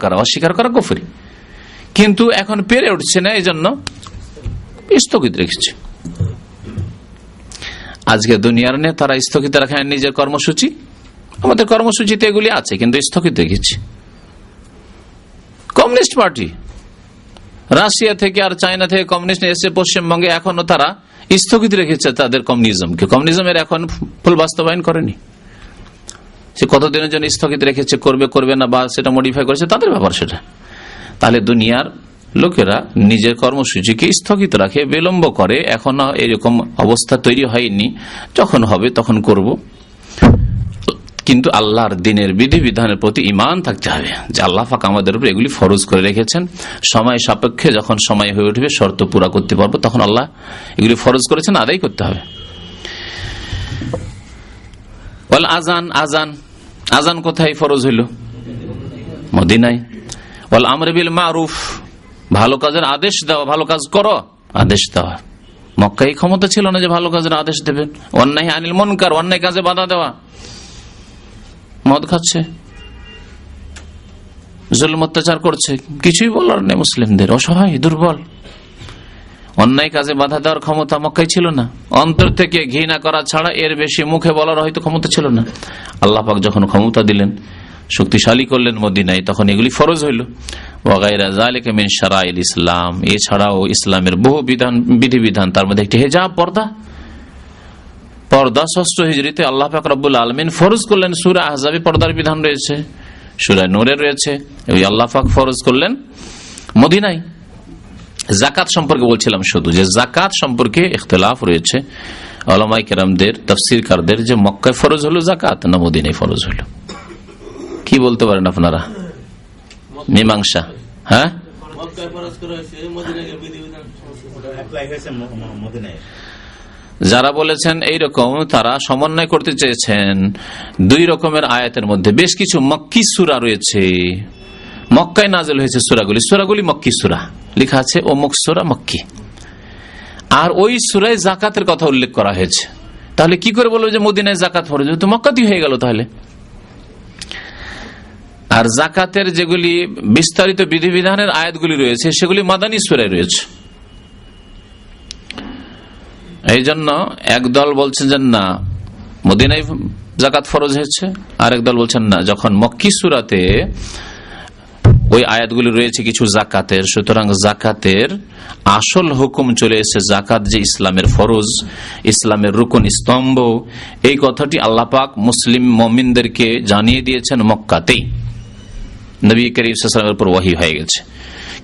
করা কুফরি। কিন্তু এখন পেরে উঠছে না, এই জন্য স্থগিত রেখেছে। আজকে দুনিয়ার নেতারা স্থগিত রাখেন নিজের কর্মসূচি, আমাদের কর্মসূচিতে এগুলি আছে কিন্তু স্থগিত রেখেছে। কমিউনিস্ট পার্টি রাশিয়া থেকে আর চায়না থেকে কমিউনিস্ট এসে পশ্চিমবঙ্গে এখনো তারা স্থগিত রেখেছে তাদের কমিউনিজমকে, কমিউনিজমের এখন ফুল বাস্তবায়ন করেনি। সে কতদিনের জন্য স্থগিত রেখেছে, করবে না, বা সেটা মডিফাই করেছে, তাদের ব্যাপার সেটা। তাহলে দুনিয়ার লোকেরা নিজের কর্মসূচিকে স্থগিত রাখে, বিলম্ব করে, এখনো এরকম অবস্থা তৈরি হয়নি, যখন হবে তখন করব। কিন্তু আল্লাহর দিনের বিধিবিধানের প্রতি ঈমান থাকতে হবে যে আল্লাহ পাক আমাদের উপর এগুলি ফরজ করে রেখেছেন, সময় সাপেক্ষে যখন সময় হয়ে উঠবে, শর্ত পুরা করতে পারবো, তখন আল্লাহ এগুলি ফরজ করেছেন, আদায় করতে হবে। আজান কোথায় ফরজ হইল? মদিনায়। ওয়াল আমর বিল মারুফ, ভালো কাজের আদেশ দেওয়া, ভালো কাজ করো, আদেশ দেওয়া। মক্কায় ক্ষমতা ছিল না যে ভালো কাজের আদেশ দেবেন। অন্যায় আনিল মুনকার, অন্যায় কাজে বাধা দেওয়া। মদ খাচ্ছে, জুলুম অত্যাচার করছে, কিছুই বলার নেই মুসলিমদের, অসহায়, দুর্বল। অন্যায় কাজে বাধা দেওয়ার ক্ষমতা মক্কায় ছিল না। অন্তর থেকে ঘৃণা করা ছাড়া এর বেশি মুখে বলার হয়তো ক্ষমতা ছিল না। আল্লাহ পাক যখন ক্ষমতা দিলেন, শক্তিশালী করলেন মদিনায়, তখন এগুলি ফরজ হইল। ওয়াগাইরা যালিকা মিন শারাইল ইসলাম, এছাড়াও ইসলামের বহু বিধিবিধান, তার মধ্যে একটি হেজাব, পর্দা 6 হিজরিতে আল্লাহ পাক রব্বুল আলামিন ফরজ করলেন। সূরা আহজাবে পর্দার বিধান রয়েছে, সূরা নূরে রয়েছে, ওই আল্লাহ পাক ফরজ করলেন মদিনায়। যাকাত সম্পর্কে বলছিলাম শুধু, যে যাকাত সম্পর্কে ইখতিলাফ রয়েছে উলামায়ে কেরামদের, তাফসীরকারদের, যে মক্কায় ফরজ হলো যাকাত না মদিনায় ফরজ হলো। কি বলতে পারেন আপনারা? মীমাংসা, হ্যাঁ, যারা বলেছেন এইরকম, তারা সমন্বয় করতে চেয়েছেন দুই রকমের আয়াতের মধ্যে। বেশ কিছু মক্কি সূরা রয়েছে, মক্কায় নাযিল হয়েছে সূরাগুলি মক্কি সূরা, লেখা আছে অমুক সূরা মক্কি, আর ওই সূরায় যাকাতের কথা উল্লেখ করা হয়েছে। তাহলে কি করে বলবো যে মদিনায় যাকাত ফরজ? তো মক্কাতেই হয়ে গেল তাহলে। আর যাকাতের যেগুলি বিস্তারিত বিধিবিধানের আয়াতগুলি রয়েছে, সেগুলি মাদানী সূরায় রয়েছে। এই জন্য একদল বলছেন যে না, মদিনায় যাকাত ফরজ হয়েছে, আর একদল বলছেন না, যখন মক্কি সূরাতে ওই আয়াতগুলি রয়েছে কিছু যাকাতের, সুতরাং যাকাতের আসল হুকুম চলে এসেছে। যাকাত যে ইসলামের ফরজ, ইসলামের রুকন, স্তম্ভ, এই কথাটি আল্লাহ পাক মুসলিম মুমিনদেরকে জানিয়ে দিয়েছেন মক্কাতেই। নবী করিম সাল্লাল্লাহু আলাইহি ওয়াসাল্লামের উপর ওহী হয়ে গেছে,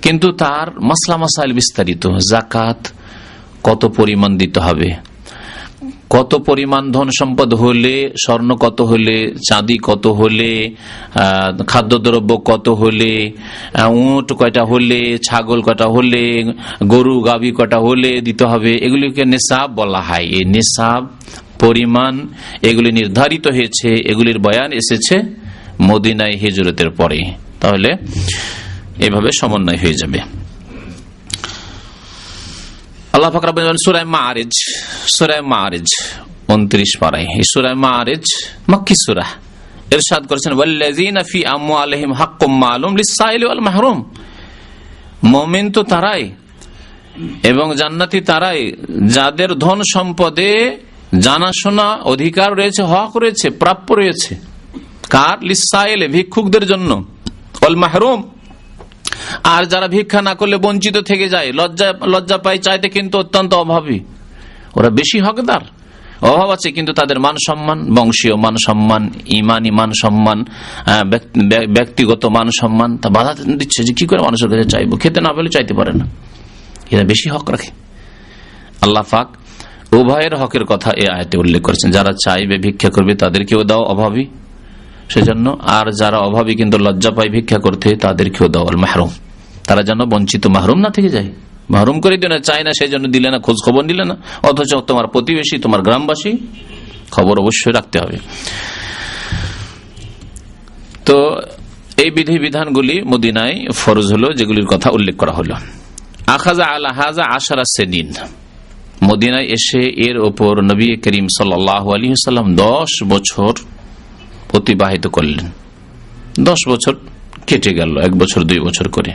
কিন্তু তার মাসলা মাসাইল বিস্তারিত। যাকাত কত পরিমাণ দিতে হবে, কত পরিমাণ ধন সম্পদ হলে, স্বর্ণ কত হলে, চাঁদি কত হলে, খাদ্যদ্রব্য কত হলে, উট কয়টা হলে, ছাগল কয়টা হলে, গরু গাভী কয়টা হলে দিতে হবে, এগুলিকে নিসাব বলা হয়। এই নিসাব পরিমাণ এগুলি নির্ধারিত হয়েছে, এগুলির বয়ান এসেছে মদিনায় হিজরতের পরে। তাহলে এভাবে সমন্বয় হয়ে যাবে। আল্লাহ পাক রব্বুল আলামিন সূরা মাআরিজ 29 পারায়, এই সূরা মাআরিজ মক্কি সূরা, ইরশাদ করেছেন ওয়াল্লাযীনা ফি আমওয়ালিহিম হাক্কুম মালুম লিস-সাইলি ওয়াল মাহরুম। মুমিন তো তারাই এবং জান্নাতি তারাই যাদের ধন সম্পদে জানাশোনা অধিকার রয়েছে, হক রয়েছে, প্রাপ্য রয়েছে। কার? লিস-সাইলি, ভিক্ষুকদের জন্য, ওয়াল মাহরুম, আর যারা ভিক্ষা না করলে বঞ্চিত থেকে যায়, লজ্জা পায় চাইতে কিন্তু অত্যন্ত অভাবী, ওরা বেশি হকদার। অভাব আছে কিন্তু তাদের মান সম্মান, বংশীয় মান সম্মান, ইমানি মান সম্মান, ব্যক্তিগত মান সম্মান তা বাধা দিচ্ছে যে কি করে মানুষের কাছে চাইবো, খেতে না পেলে চাইতে পারে না, এরা বেশি হক রাখে। আল্লাহ পাক উভয়ের হকের কথা এই আয়াতে উল্লেখ করেছেন। যারা চাইবে ভিক্ষা করবে তাদেরকেও দাও অভাবী, সেজন্য, আর যারা অভাবী কিন্তু লজ্জা পায় ভিক্ষা করতে তাদেরকেও দাও আল মাহরুম, তারা যেন বঞ্চিত মাহরুম না থেকে যায়। মাহরুম করে দিও না, চাই না সেই জন্য দিলে না, খোঁজ খবর নিলে না, অথচ তোমার প্রতিবেশী, তোমার গ্রামবাসী, খবর অবশ্যই রাখতে হবে। তো এই বিধি বিধানগুলি মদিনায় ফরজ হলো, যেগুলির কথা উল্লেখ করা হলো। আখাযা আলা হাযা 10 সিনিন, মদিনায় এসে এর ওপর নবী করিম সাল্লাল্লাহু আলাইহি ওয়াসাল্লাম 10 বছর অতিবাহিত করলেন। 10 বছর কেটে গেল, 1 বছর 2 বছর করে।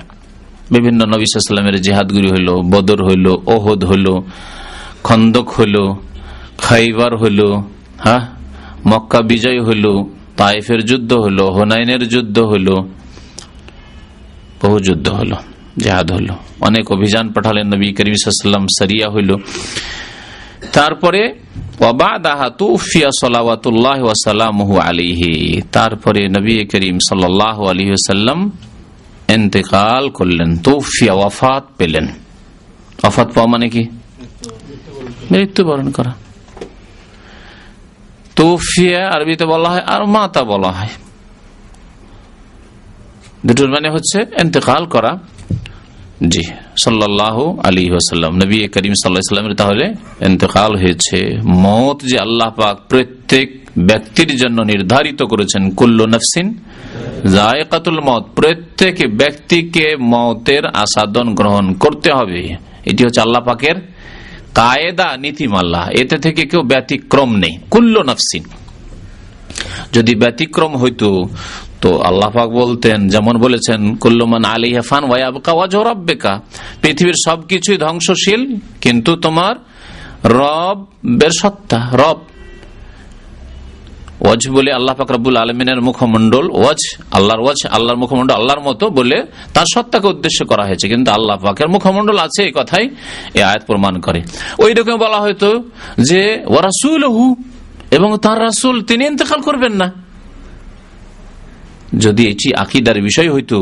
বিভিন্ন নবী সাল্লাল্লাহু আলাইহি ওয়াসাল্লামের জিহাদগুলি হইল, বদর হইল, ওহদ হইল, খন্দক হইল, খাইবার হইল, মক্কা বিজয় হইল, তায়েফের যুদ্ধ হইল, হুনাইনের যুদ্ধ হইল, বহু যুদ্ধ হলো, জিহাদ হলো, অনেক অভিযান পাঠালেন নবী করিম সাল্লাল্লাহু আলাইহি ওয়াসাল্লাম, সারিয়া হইল। তারপরে তারপরে নবী করিম সাল্লাল্লাহু আলাইহি ওয়াসাল্লাম ইন্তেকাল করলেন, তুফিয়া, ওয়াফাত পেলেন। ওয়াফাত পাওয়া মানে কি? মৃত্যুবরণ করা। তুফিয়া আরবিতে বলা হয় আর মাতা বলা হয়, দুটোর মানে হচ্ছে ইন্তেকাল করা। জি সাল্লাল্লাহু আলাইহি ওয়াসাল্লাম, নবী করিম সাল্লাল্লাহু আলাইহি ওয়াসাল্লামের তাহলে ইন্তেকাল হয়েছে। মওত যে আল্লাহ পাক প্রত্যেক ব্যক্তির জন্য নির্ধারিত করেছেন, কুল্লু নাফসিন যায়কাতুল মওত, প্রত্যেক ব্যক্তিকে মওতের আস্বাদন গ্রহণ করতে হবে। এটি হচ্ছে আল্লাহ পাকের কায়দা, নীতিমালা, এতে থেকে কেউ ব্যতিক্রম নেই। কুল্লু নাফসিন, যদি ব্যতিক্রম হইতো তো আল্লাহ পাক বলতেন, যেমন বলেছেন কুল্লু মান আলাইহা ফান ওয়া ইয়াবকা ওয়াজহু রাব্বিকা, পৃথিবীর সবকিছুই ধ্বংসশীল কিন্তু তোমার রবের সত্তা, রব। ওয়াজ বলে আল্লাহ পাক রব্বুল আলামিনের মুখমণ্ডল, ওয়াজ আল্লাহর, ওয়াজ আল্লাহর মুখমণ্ডল, আল্লাহর মতো বলে তার সত্তাকে উদ্দেশ্য করা হয়েছে, কিন্তু আল্লাহ পাকের মুখমণ্ডল আছে, এই কথাই এই আয়াত প্রমাণ করে। ওই রকম বলা হয়তো যে ওয়া রাসূলুহু, এবং তার রাসূল তিনি ইন্তেকাল করবেন না। যদি এটি আকীদার বিষয় হইতো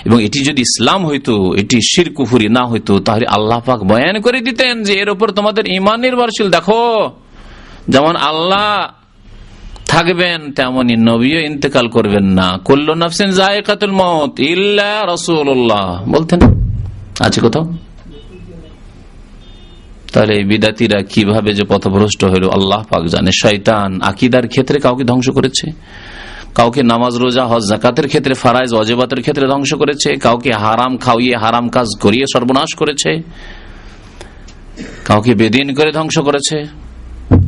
এবং এটি যদি ইসলাম হইতো, এটি শিরক কুফরি না হইতো, তাহলে আল্লাহ পাক বয়ান করে দিতেন যে এর উপর তোমাদের ঈমান নির্ভরশীল। দেখো, যেমন আল্লাহ থাকবেন তেমনি নবীও ইন্তেকাল করবেন না। কুল্লু নাফসিন যায়কাতুল মউত ইল্লা রাসূলুল্লাহ বলতেন, আছে কোথাও? তাহলে বিদাতীরা কিভাবে যে পথভ্রষ্ট হইল আল্লাহ পাক জানে। শয়তান আকীদার ক্ষেত্রে কাউকে ধ্বংস করেছে, কাউকে নামাজ রোজা হজ যাকাতের ক্ষেত্রে, ফারাইজ ওয়াজিবাতের ক্ষেত্রে ধ্বংস করেছে, কাউকে হারাম খাওয়িয়ে হারাম কাজ করিয়ে সর্বনাশ করেছে, কাউকে বেদিন করে ধ্বংস করেছে।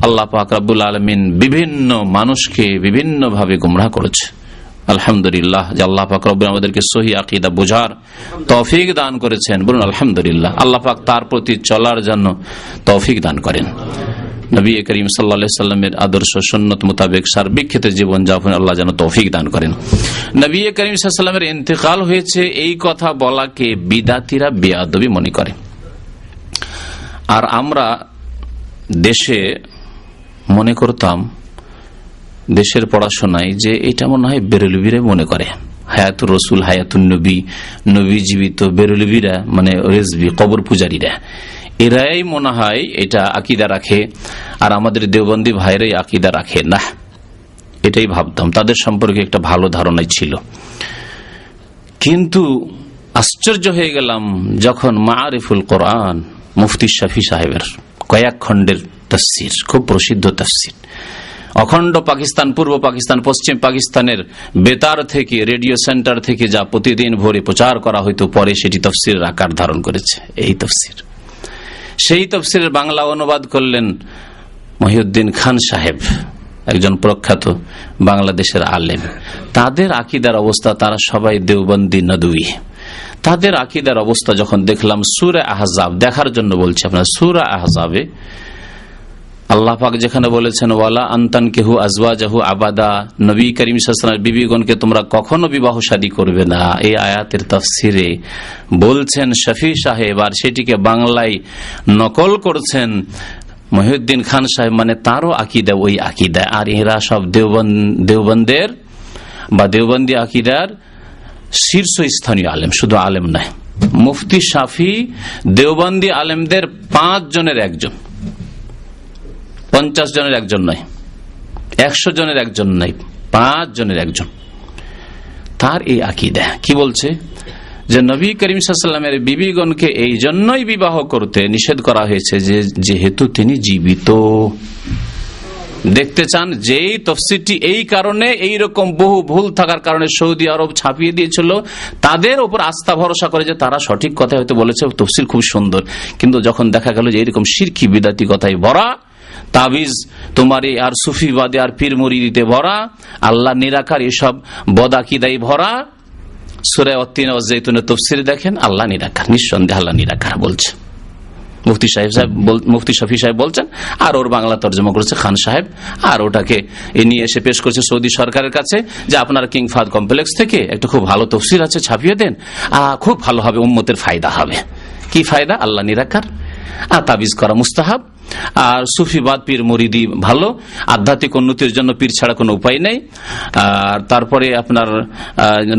আল্লাহ পাক রব্বুল আলামিন বিভিন্ন মানুষকে বিভিন্ন ভাবে গুমরাহ করেছে। আলহামদুলিল্লাহ যে আল্লাহ পাক রব্বুল আমাদেরকে সহিহ আকীদা বোঝার তৌফিক দান করেছেন, বলুন আলহামদুলিল্লাহ। আল্লাহ পাক তার প্রতি চলার জন্য তৌফিক দান করেন। নবী করিম সাল্লাল্লাহু আলাইহি সাল্লামের আদর্শ সুন্নাত মোতাবেক সার্বিক ক্ষেত্রে জীবন যাপন আল্লাহ যেন তৌফিক দান করেন। নবী করিম সাল্লাল্লাহু আলাইহি সাল্লামের ইন্তেকাল হয়েছে এই কথা বলাকে বিদাতীরা বেয়াদবি মনে করে। আর আমরা দেশে মনে করতাম, দেশের পড়াশোনায়, যে এটা মনে হয় বেরলবিরা মনে করে, হায়াতুর রসুল, হায়াতুন নবী, নবী জীবিত, বেরলবিরা মানে রেজবি, কবর পূজারীরা, এরাই মনে হয় এটা আকীদা রাখে, আর আমাদের দেওবন্দি ভাইরাই আকীদা রাখে না। এটাই ভাবতাম, তাদের সম্পর্কে একটা ভালো ধারণাই ছিল। কিন্তু আশ্চর্য হয়ে গেলাম যখন মাআরিফুল কোরআন মুফতি শাফি সাহেবের কয়েক খণ্ডের তাফসীর, খুব প্রসিদ্ধ তাফসীর, অখণ্ড পাকিস্তান, পূর্ব পাকিস্তান, পশ্চিম পাকিস্তানের বেতার থেকে, রেডিও সেন্টার থেকে যা প্রতিদিন ভোরে প্রচার করা হইতো, পরে সেটি তাফসীরের আকার ধারণ করেছে। এই তাফসীর সেই তাফসীরের বাংলা অনুবাদ করলেন মহিউদ্দিন খান সাহেব, একজন প্রখ্যাত বাংলাদেশের আলেম। তাদের আকীদার অবস্থা, তারা সবাই দেওবন্দি নদভী। তাদের আকীদার অবস্থা যখন দেখলাম, সূরা আহজাব দেখার জন্য বলছি আপনার, সূরা আহজাবে আল্লাহ পাক যেখানে বলেছেন ওয়ালা আনতানকিহু আজওয়াজাহু আবাদা, নবী করিম সাল্লাল্লাহু আলাইহি ওয়াসাল্লামের বিবিগণকে তোমরা কখনো বিবাহ শাদী করবে না, এই আয়াতের তাফসিরে বলছেন শফি সাহেব, আর সেটিকে বাংলায় নকল করছেন মহিউদ্দিন খান সাহেব, মানে তারও আকীদা ওই আকীদা। আর এরা সব দেওবন্দের বা দেওবন্দি আকীদার শীর্ষস্থানীয় আলেম, শুধু আলেম নয়। মুফতি শাফি দেওবন্দি আলেমদের 5 জনের একজন, 50 জনের একজন নয়, 100 জনের একজন নয়, 5 জনের একজন। তার এই আকীদা কি বলছে যে নবী করিম সাল্লাল্লাহু আলাইহি ওয়াসাল্লামের বিবিগণকে এই জন্যই বিবাহ করতে নিষেধ করা হয়েছে যে যেহেতু তিনি জীবিত। দেখতে চান যেই তাফসীরটি এই কারণে, এই রকম বহু ভুল থাকার কারণে সৌদি আরব ছাপিয়ে দিয়েছিল, তাদের উপর আস্থা ভরসা করে যে তারা সঠিক কথা হয়তো বলেছে, তাফসীর খুব সুন্দর, কিন্তু যখন দেখা গেল যে এরকম শিরকি বিদাতি কথায় ভরা, তাবিজ তোমারই আর সুফিবাদে আর পীর মুরিদিতে ভরা, আল্লাহ নিরাকার এসব বদাকিদাই ভরা। সূরা আত-তিন ওয়াজ জাইতুনের তাফসীর দেখেন, আল্লাহ নিরাকার, নিঃসন্দেহে আল্লাহ নিরাকার বলছে মুফতি শফি সাহেব বলছেন, আর ওর বাংলা তর্জমা করেছে খান সাহেব, আর ওটাকে নিয়ে এসে পেশ করছে সৌদি সরকারের কাছে যে আপনার কিং ফাদ কমপ্লেক্স থেকে একটা খুব ভালো তাফসীর আছে, ছাপিয়ে দেন, খুব ভালো হবে, উম্মতের ফায়দা হবে। কি ফায়দা? আল্লাহ নিরাকার, আর তাবিজ করা মুস্তাহাব, আর সুফিবাদ পীর মুরিদি ভালো, আধ্যাত্মিক উন্নতির জন্য পীর ছাড়া কোনো উপায় নেই। আর তারপরে আপনার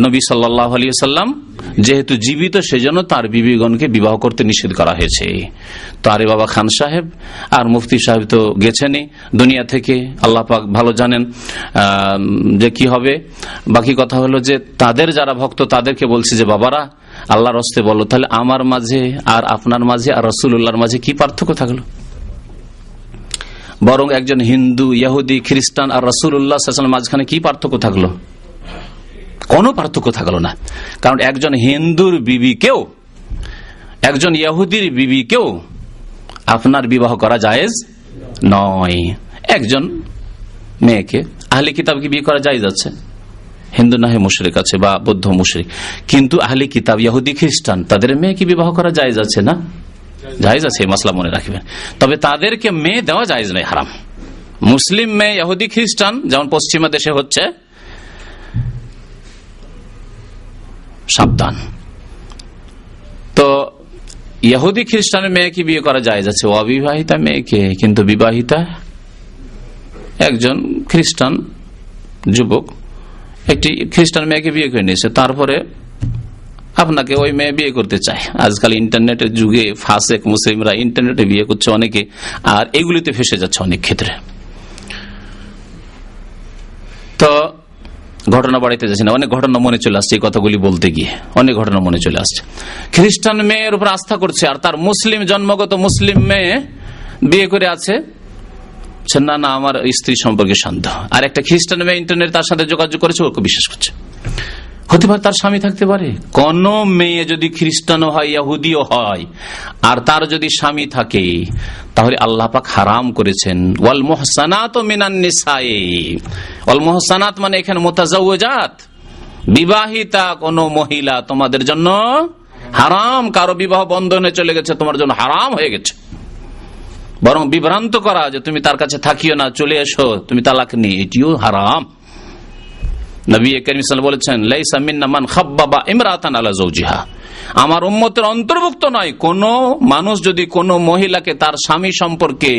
নবী সাল্লাল্লাহু আলাইহি ওয়াসাল্লাম যেহেতু জীবিত, সেজন্য তার বিবিগণকে বিবাহ করতে নিষেধ করা হয়েছে। তো আরে বাবা খান সাহেব আর মুফতি সাহেব তো গেছেনই দুনিয়া থেকে, আল্লাহ পাক ভালো জানেন যে কি হবে। বাকি কথা হলো যে তাদের যারা ভক্ত, তাদেরকে বলছি যে বাবারা, আল্লাহর রাস্তে বলো, তাহলে আমার মাঝে আর আপনার মাঝে আর রাসূলুল্লাহর মাঝে কি পার্থক্য থাকলো? বরং একজন হিন্দু, ইহুদি, খ্রিস্টান আর রাসূলুল্লাহ সাল্লাল্লাহু আলাইহি ওয়াসাল্লামের মাঝখানে কি পার্থক্য থাকলো? কোনো পার্থক্য থাকলো না। কারণ একজন হিন্দুর বিবিকেও, একজন ইহুদির বিবিকেও আপনার বিবাহ করা জায়েজ নয়। একজন মেয়েকে আহলে কিতাবকে বিয়ে করা জায়েজ আছে, হিন্দু না হয় মুশরিক আছে বা বৌদ্ধ মুশরিক, কিন্তু আহলে কিতাব ইহুদি খ্রিস্টান তাদের মেয়েকে বিবাহ করা জায়েজ আছে না? জায়েজ আছে, মাসলা মনে রাখবেন। তবে তাদেরকে মেয়ে দেওয়া জায়েজ নয়, হারাম। মুসলিম মেয়ে ইহুদি খ্রিস্টান যেমন পশ্চিমা দেশে হচ্ছে, সাবধান। তো ইহুদি খ্রিস্টানের মেয়েকে বিয়ে করা জায়েজ আছে, অবিবাহিতা মেয়েকে, কিন্তু বিবাহিতা একজন খ্রিস্টান যুবক একটি খ্রিস্টান মেয়েকে বিয়ে করে নিয়েছে, তারপরে আপনাকে ওই মেয়ে বিয়ে করতে চায়। আজকাল ইন্টারনেটের যুগে ফাসেক মুসলিমরা ইন্টারনেটে বিয়ে করছে অনেকে, আর এগুলিতে ফেসে যাচ্ছে অনেক ক্ষেত্রে। তো ঘটনা বাড়িতে যাচ্ছে না, অনেক ঘটনা মনে চলে আসছে এই কথাগুলি বলতে গিয়ে, অনেক ঘটনা মনে চলে আসছে। খ্রিস্টান মেয়ের উপর আস্থা করছে, আর তার মুসলিম জন্মগত মুসলিম মেয়ে বিয়ে করে আছে, না না আমার স্ত্রী সম্পর্কে সন্দেহ। আর একটা খ্রিস্টান মেয়ে ইন্টারনেট তার সাথে যোগাযোগ করেছে, ওকে বিশ্বাস করছে। হতে পারে তার স্বামী থাকতে পারে। কোন মেয়ে যদি খ্রিস্টানও হয়, ইহুদিও হয়, আর তার যদি স্বামী থাকে, তাহলে আল্লাহ পাক হারাম করেছেন ওয়াল মুহসানাত মিনান নিসাই। ওয়াল মুহসানাত মানে এখানে মুতাজাওয়াজাত, বিবাহিতা কোন মহিলা তোমাদের জন্য হারাম। কারো বিবাহ বন্ধনে চলে গেছে, তোমার জন্য হারাম হয়ে গেছে। বরং বিভ্রান্ত করা যে তুমি তার কাছে থাকিও না, চলে এসো, তুমি তালাক নিয়ে, এটিও হারাম। নবী করিম সাল্লাল্লাহু আলাইহি ওয়াসাল্লাম বলেছেন লাইসা মিন্না মান খাব্বাবা ইমরাতান আলা যাওজিহা, আমার উম্মতের অন্তর্ভুক্ত নয় কোন মানুষ যদি কোন মহিলাকে তার স্বামী সম্পর্কে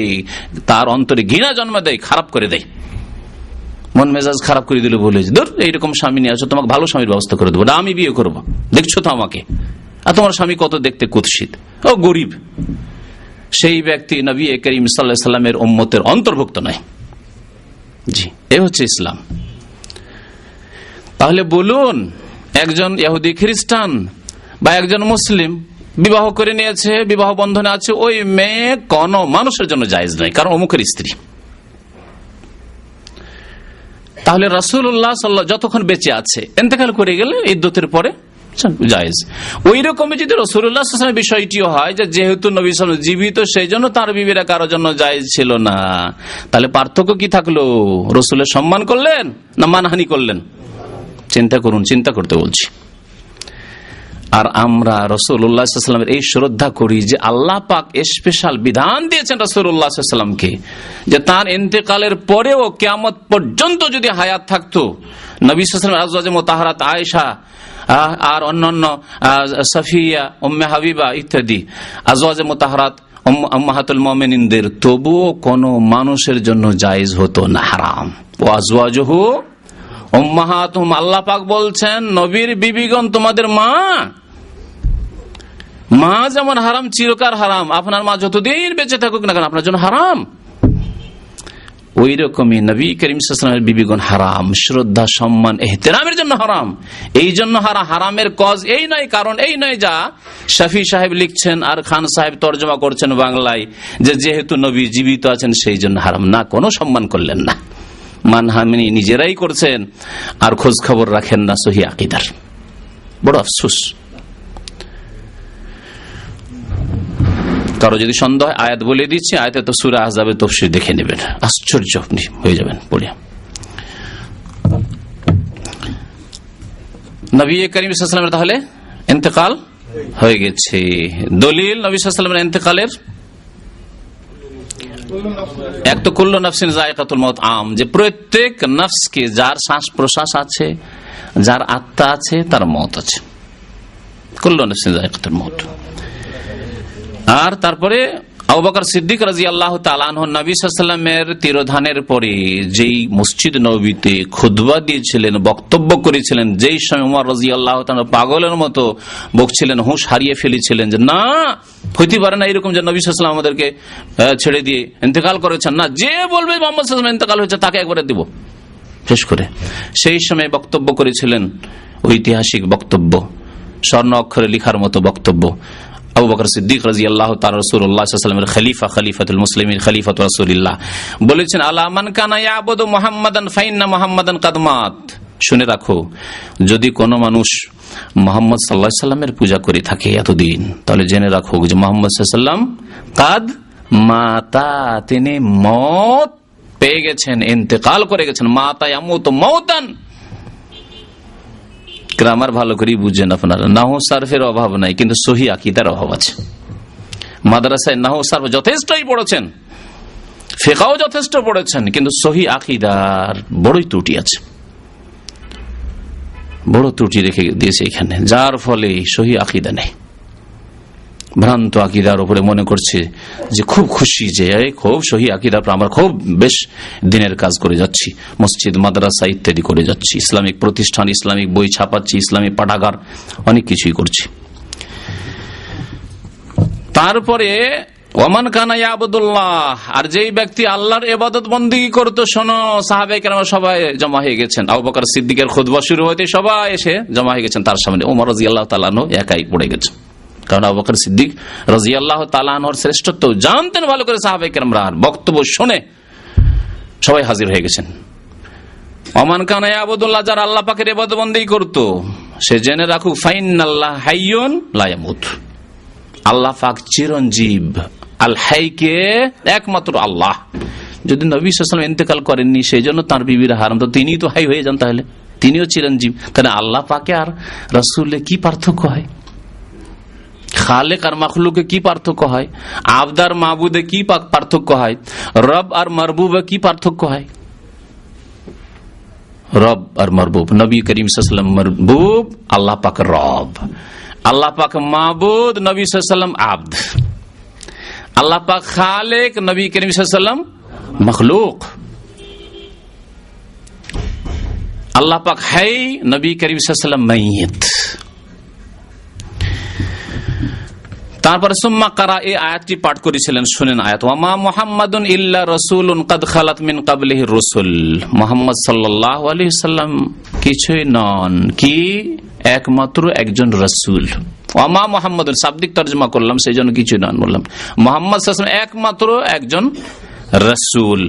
তার অন্তরে ঘৃণা জন্ম দেয়, খারাপ করে দেয়, মন মেজাজ খারাপ করে দিল, বলে দূর এইরকম স্বামী নিয়ে আসো, তোমাকে ভালো স্বামীর ব্যবস্থা করে দেবো, না আমি বিয়ে করবো, দেখছো তো আমাকে, আর তোমার স্বামী কত দেখতে কুৎসিত, ও গরিব, সেই ব্যক্তি নবী করিম সাল্লাল্লাহু আলাইহি ওয়াসাল্লামের উম্মতের অন্তর্ভুক্ত নয়। জি, এই হচ্ছে ইসলাম। তাহলে বলুন, একজন ইহুদি খ্রিস্টান বা একজন মুসলিম বিবাহ করে নিয়েছে, বিবাহ বন্ধনে আছে, ওই মেয়ে কোন মানুষের জন্য জায়েজ নয়, কারণ অমুকের স্ত্রী। তাহলে রাসূলুল্লাহ সাল্লাল্লাহু যতক্ষণ বেঁচে আছে, ইন্তেকাল করে গেলে ইদ্দতের পরে জায়েজ। ওই রকমই যদি রাসূলুল্লাহ সাল্লাল্লাহু আলাইহি ওয়াসাল্লামের বিষয়টিও হয় যে যেহেতু নবী সাল্লাল্লাহু আলাইহি ওয়াসাল্লাম জীবিত সেই জন্য তার বিবিরা কারোর জন্য জায়েজ ছিল না, তাহলে পার্থক্য কি থাকলো? রাসূলের সম্মান করলেন না মানহানি করলেন? চিন্তা করুন, চিন্তা করতে বলছি। আর আমরা রাসূলুল্লাহ সাল্লাল্লাহু আলাইহি ওয়াসাল্লামের এই শ্রদ্ধা করি যে আল্লাহ পাক স্পেশাল বিধান দিয়েছেন রাসূলুল্লাহ সাল্লাল্লাহু আলাইহি ওয়াসাল্লামকে যে তার ইন্তেকালের পরেও কিয়ামত পর্যন্ত যদি হায়াত থাকতো নবী সাল্লাল্লাহু আলাইহি ওয়াসাল্লাম আজওয়াজে মুতাহহারাত আয়েশা আর অন্যান্য সাফিয়া, উম্মে হাবিবা ইত্যাদি আজওয়াজে মুতাহহারাত উম্মাহাতুল মুমিনিনদের তবুও কোনো মানুষের জন্য জায়েজ হতো না, হারাম। ওয়া আজওয়াজুহু উম্মাহাতুহুম, আল্লাহ পাক বলছেন নবীর বিবিগণ তোমাদের মা। মা যেমন হারাম, চিরকাল হারাম, আপনার মা যতদিন বেঁচে থাকুক না কেন আপনার জন্য হারাম। ওই রকমই নবী করিম সাল্লাল্লাহু আলাইহি ওয়াসাল্লামের বিবিগণ হারাম, শ্রদ্ধা সম্মান এহতেরামের জন্য হারাম। এই জন্য হারামের কজ এই নয়, কারণ এই নয় যা শফি সাহেব লিখছেন আর খান সাহেব তর্জমা করছেন বাংলায় যে যেহেতু নবী জীবিত আছেন সেই জন্য হারাম। না, কোনো সম্মান করলেন না, মানহানি নিজেরাই করছেন আর খোঁজ খবর রাখেন না সহিহ আকীদার। বড় আফসোস। কারো যদি সন্দেহ হয় আয়াত বলে দিচ্ছি, আয়াতে তো সূরা আহজাবের তাফসীর দেখে নেবেন, আশ্চর্য আপনি হয়ে যাবেন পড়ে। নবী করিম সাল্লাল্লাহু আলাইহি ওয়াসাল্লামের তাহলে ইন্তেকাল হয়ে গেছে। দলিল নবী সাল্লাল্লাহু আলাইহি ওয়াসাল্লামের ইন্তেকালের এক তো কুল্লু নাফসিন যায়কাতুল মাউত আম, যে প্রত্যেক নফসকে যার শ্বাস প্রশ্বাস আছে, যার আত্মা আছে, তার মওত আছে। কুল্লু নাফসিন যায়কাতুল মাউত। আর তারপরে আবু বকর সিদ্দিক রাদিয়াল্লাহু তাআলা আনহু নবী সাল্লাল্লাহু আলাইহি ওয়াসাল্লামের তিরোধানের পরে যেই মসজিদ নববীতে খুতবা দিয়েছিলেন, বক্তব্য করেছিলেন, যেই সময় ওমর রাদিয়াল্লাহু তাআলা পাগলের মতো বকছিলেন, হুঁশ হারিয়ে ফেলেছিলেন যে না হইতে পারে না এরকম যে নবী সাল্লাল্লাহু আলাইহি ওয়াসাল্লাম আমাদেরকে ছেড়ে দিয়ে ইন্তেকাল করেছেন, না, যে বলবে মুহাম্মদ সাল্লাল্লাহু আলাইহি ওয়াসাল্লাম ইন্তেকাল হয়েছে তাকে একবারে দেব শেষ করে। সেই সময় বক্তব্য করেছিলেন ঐতিহাসিক বক্তব্য, স্বর্ণ অক্ষরে লেখার মতো বক্তব্য। আবু বকর সিদ্দিক রাদিয়াল্লাহু তাআলা রাসূলুল্লাহ সাল্লাল্লাহু আলাইহি ওয়াসাল্লামের খলিফা, খলিফাতুল মুসলিমিন, খলিফাতুর রাসূলিল্লাহ বলেছেন আলা মান কানা ইয়াবুদু মুহাম্মাদান ফাইন্না মুহাম্মাদান কাদ মাত। শুনে রাখো, যদি কোনো মানুষ মুহাম্মদ সাল্লাল্লাহু আলাইহি ওয়াসাল্লামের পূজা করে থাকে এতদিন, তাহলে জেনে রাখো যে মুহাম্মদ সাল্লাল্লাহু আলাইহি ওয়াসাল্লাম কাদ মাতা, তিনি মওত পেয়ে গেছেন, ইন্তেকাল করে গেছেন। মাতা ইয়ামুতু মাউতান, গ্রামার ভালো করে বুঝেন আপনারা, নাহু সারফের অভাব নাই, কিন্তু সহিহ আকীদার অভাব আছে। মাদ্রাসায় নাহু সারফ যথেষ্টই পড়েছেন, ফিকহও যথেষ্ট পড়েছেন, কিন্তু সহিহ আকীদার বড়ই ত্রুটি আছে, বড় ত্রুটি রেখে দিয়েছে এখানে, যার ফলে সহিহ আকীদা নেই। ভ্রান্ত আকীদার উপরে মনে করছে যে খুব খুশি, যে খুব সহিহ আকীদার আমরা খুব বেশ দিনের কাজ করে যাচ্ছি, মসজিদ মাদ্রাসা ইত্যাদি করে যাচ্ছি, ইসলামিক প্রতিষ্ঠান, ইসলামিক বই ছাপাচ্ছি, ইসলামিক পাঠাগার, অনেক কিছুই করছি। তারপরে ওমান কানা ইয়াবুদুল্লাহ, আর যেই ব্যক্তি আল্লাহর ইবাদত বন্দেগী করতো, শোনো সাহাবায়ে কেরাম সবাই জমা হয়ে গেছেন। আবু বকর সিদ্দিকের খুতবা শুরু হতে সবাই এসে জমা হয়ে গেছেন তার সামনে। ওমর রাদিয়াল্লাহু তাআলা আনহু একাই পড়ে গেছেন, কারণ আবু বকর সিদ্দিক রাদিয়াল্লাহু তাআলা আনহুর শ্রেষ্ঠত্ব জানতেন ভালো করে সাহাবায়ে কেরামরা, আর বক্তব্য শুনে সবাই হাজির হয়ে গেছেন। ওমান কানা ইয়াবুদুল্লাহ, যারা আল্লাহ পাকের ইবাদত বন্দেগী করতো, সে জেনে রাখুক ফাইনাল্লাহ হাইয়ুন লা ইয়ামুত, আল্লাহ পাক চিরঞ্জীব। আল হাইকে একমাত্র আল্লাহ। যদি নবী সাল্লাল্লাহু আলাইহি ওয়াসাল্লাম ইন্তেকাল করেননি সেই জন্য তার বিবির হারাম, তো তিনিই তো হাই হয়ে যান, তাহলে তিনিও চিরঞ্জীব। তাহলে আল্লাহ পাকে আর রাসূলে কি পার্থক্য হয়? খালেক আর মাখলুকে কি পার্থক্য হয়? আবদার মাবুদে কি পার্থক্য হয়? রব আর মারবুবে কি পার্থক্য হয়? রব আর মারবুব, নবী করিম সাল্লাল্লাহু আলাইহি ওয়াসাল্লাম মারবুব, আল্লাহ পাক রব। আল্লাহ পাক মাবুদ, নবী সাল্লাল্লাহু আলাইহি ওয়াসাল্লাম আবদ। আল্লাহ পাক খালেক, নবী করিম সাল্লাল্লাহু আলাইহি ওয়াসাল্লাম মখলুক। আল্লাহ পাক হাই, নবী করিম সাল্লাল্লাহু আলাইহি ওয়াসাল্লাম মাইয়িত। তারপরে সুম্মা কারা, এই আয়াতটি পাঠ করেছিলেন, শুনেন আয়াত। ওয়ামা মুহাম্মাদুন ইল্লা রাসূলুন কাদ খালাত মিন ক্বাবলিহি রাসূল, মুহাম্মদ সাল্লাল্লাহু আলাইহি ওয়াসাল্লাম কিছুই নন, কি একমাত্র একজন রাসূল। ওয়ামা মুহাম্মাদুন শাব্দিক তরজমা করলাম, সেই জন্য কিছুই নন বললাম। মুহাম্মদ সাল্লাল্লাহু আলাইহি ওয়াসাল্লাম একমাত্র একজন রাসূল।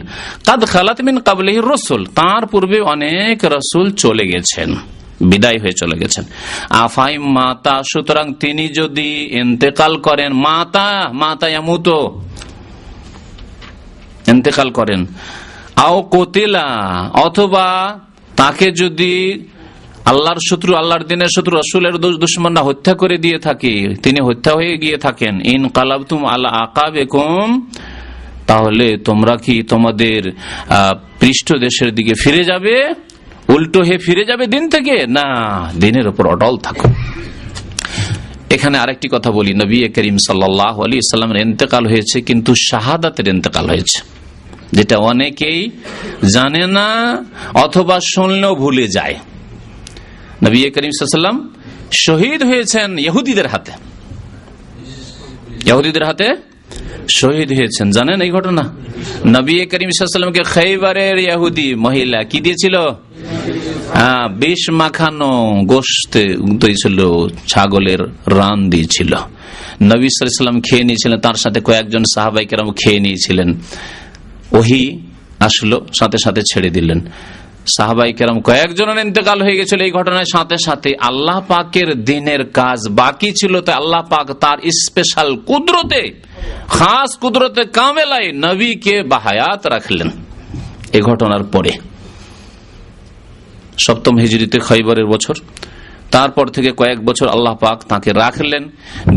কাদ খালাত মিন ক্বাবলিহি রাসূল, তার পূর্বে অনেক রাসূল চলে গেছেন। বিদায় হয়ে চলে গেছেন। আফাই মাতা, সুতরাং তিনি যদি ইন্তেকাল করেন, মাতা ইয়ামুতু, ইন্তেকাল করেন, আও কোতিলা, অথবা তাকে যদি আল্লাহর শত্রু, আল্লাহর দিনের শত্রু, রাসূলের দুশমনরা হত্যা করে দিয়ে থাকে, তিনি হত্যা হয়ে গিয়ে থাকেন, ইন কালাবতুম আলা আকাবিকুম, তাহলে তোমরা কি তোমাদের পৃষ্ঠদেশের দিকে ফিরে যাবে, উল্টো হয়ে ফিরে যাবে দিন থেকে? না, দিনের উপর অটল থাকো। এখানে আরেকটি কথা বলি, নবী করিম সাল্লাল্লাহু আলাইহি ওয়াসাল্লামের ইন্তেকাল হয়েছে, কিন্তু শাহাদাতের ইন্তেকাল হয়েছে, যেটা অনেকেই জানে না অথবা শুনলেও ভুলে যায়। নবী করিম সাল্লাল্লাহু আলাইহি ওয়াসাল্লাম শহীদ হয়েছেন ইহুদিদের হাতে, ইহুদিদের হাতে শহীদ হয়েছেন। জানেন এই ঘটনা? নবী করিম সাল্লাল্লাহু আলাইহি ওয়াসাল্লামকে খাইবারের ইহুদি মহিলা কি দিয়েছিল? বিষ মাখানো গোশত দিয়েছিল, ছাগলের রান দিয়েছিল। নবী সাল্লাল্লাহু আলাইহি ওয়াসাল্লাম খেয়ে নিয়েছিলেন, তার সাথে কয়েকজন সাহাবায়ে কেরাম খেয়ে নিয়েছিলেন। ওহী আসলো, সাথে সাথে ছেড়ে দিলেন। সাহাবায়ে কেরাম কয়েকজনের ইন্তেকাল হয়ে গেছিল এই ঘটনার সাথে সাথে। আল্লাহ পাকের দিনের কাজ বাকি ছিল, তাই আল্লাহ পাক তার স্পেশাল কুদরতে, খাস কুদরতে কামেলায় নবীকে বাহায়াত রাখলেন এই ঘটনার পরে। 7ম হিজরিতে খৈবরের বছর, তারপর থেকে কয়েক বছর আল্লাহ পাক তাকে রাখলেন।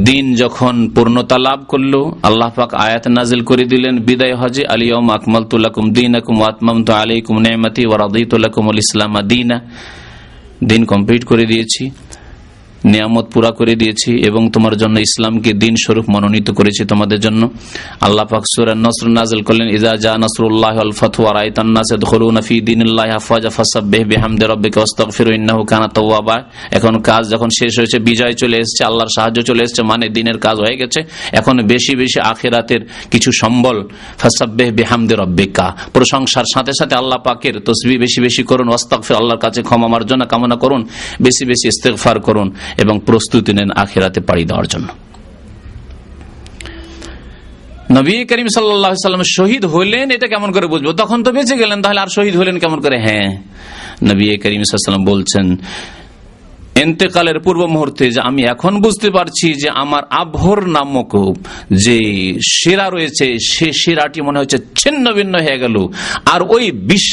দিন যখন পূর্ণতা লাভ করলো, আল্লাহ পাক আয়াত নাজিল করে দিলেন বিদায় হজে, আল-ইয়াওমা আকমালতু লাকুম দীনাকুম ওয়া আতমামতু আলাইকুম নি'মাতি ওয়া রাদিতু লাকুমুল ইসলাম দীনা। দিন কমপ্লিট করে দিয়েছি, নিয়ামত পুরা করে দিয়েছি এবং তোমার জন্য ইসলামকে দিন স্বরূপ মনোনীত করেছি তোমাদের জন্য। আল্লাহ পাক সূরা নসর নাযিল করলেন, ইযা জা নাসরুল্লাহি ওয়াল ফাতহু ওয়া রাআইতান নাস ইয়াদখুলুনা ফি দীনিল্লাহি আফওয়াজা ফাসাব্বিহ বিহামদি রাব্বিকা ওয়াস্তাগফিরু ইন্নাহু কানা তাওয়াবা। এখন কাজ যখন শেষ হয়েছে, বিজয় চলে এসেছে, আল্লাহর সাহায্য চলে এসেছে, মানে দিনের কাজ হয়ে গেছে, এখন বেশি বেশি আখিরাতের কিছু সম্বল, ফাসাব্বিহ বিহামদি রাব্বিকা, প্রশংসার সাথে সাথে আল্লাহ পাকের তাসবিহ বেশি বেশি করুন, ওয়াস্তাগফির, আল্লাহর কাছে ক্ষমা মার্জনা কামনা করুন, বেশি বেশি ইস্তেগফার করুন এবং প্রস্তুতি নেন আখিরাতে পাড়ি দেওয়ার জন্য। নবী করিম সাল্লাল্লাহু আলাইহি ওয়াসাল্লাম শহীদ হলেন, এটা কেমন করে বুঝবো? তখন তো বেঁচে গেলেন, তাহলে আর শহীদ হলেন কেমন করে? হ্যাঁ, নবী করিম সাল্লাল্লাহু আলাইহি ওয়াসাল্লাম বলছেন ইন্তেকালের পূর্ব মুহূর্তে যে আমি এখন বুঝতে পারছি যে আমার আবহর নামক যে শিরা রয়েছে, সে শিরাটি মনে হচ্ছে ছিন্ন ভিন্ন হয়ে গেল, আর ওই বিষ,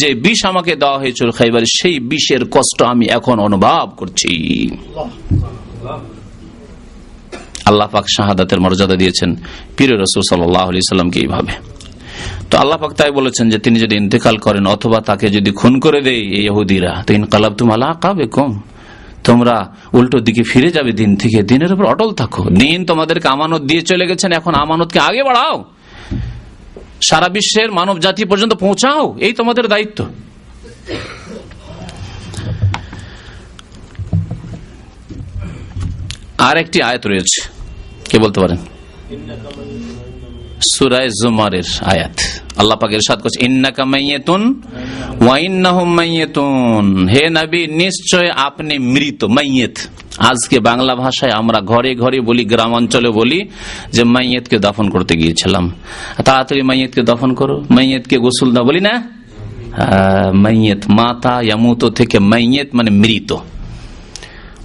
যে বিষ আমাকে দেওয়া হয়েছিল খাইবারে, সেই বিষের কষ্ট আমি এখন অনুভব করছি। আল্লাহ পাক শাহাদাতের মর্যাদা দিয়েছেন প্রিয় রাসূল সাল্লাল্লাহু আলাইহি সাল্লামকে এইভাবে। তো আল্লাহ পাক তাই বলেছেন যে তিনি যদি ইন্তেকাল করেন অথবা তাকে যদি খুন করে দেয় এই ইহুদিরা, তো ইনকালাবতুম আলা আকাবিকুম, তোমরা উল্টো দিকে ফিরে যাবে দিন থেকে, দিনের উপর অটল থাকো। দিন তোমাদেরকে আমানত দিয়ে চলে গেছেন, এখন আমানতকে আগে বাড়াও, সারা বিশ্বের মানব জাতি পর্যন্ত পৌঁছাও, এই তোমাদের দায়িত্ব। আর একটি আয়াত রয়েছে, কে বলতে পারেন? সূরা জুমারের আয়াত। আল্লাহ পাক ইরশাদ করছে, ইন্নাকা মাইয়াতুন ওয়া ইন্নাহুম মাইয়াতুন, হে নবী নিশ্চয় আপনি মৃত। মাইয়াত আজকে বাংলা ভাষায় আমরা ঘরে ঘরে বলি, গ্রামাঞ্চলে বলি যে মাইয়াতকে দাফন করতে গিয়েছিলাম, তাড়াতাড়ি মাইয়াতকে দাফন করো, মাইয়াতকে গোসল দাও, বলি না? মাইয়াত, মাতা ইয়ামুতু থেকে মাইয়াত মানে মৃত,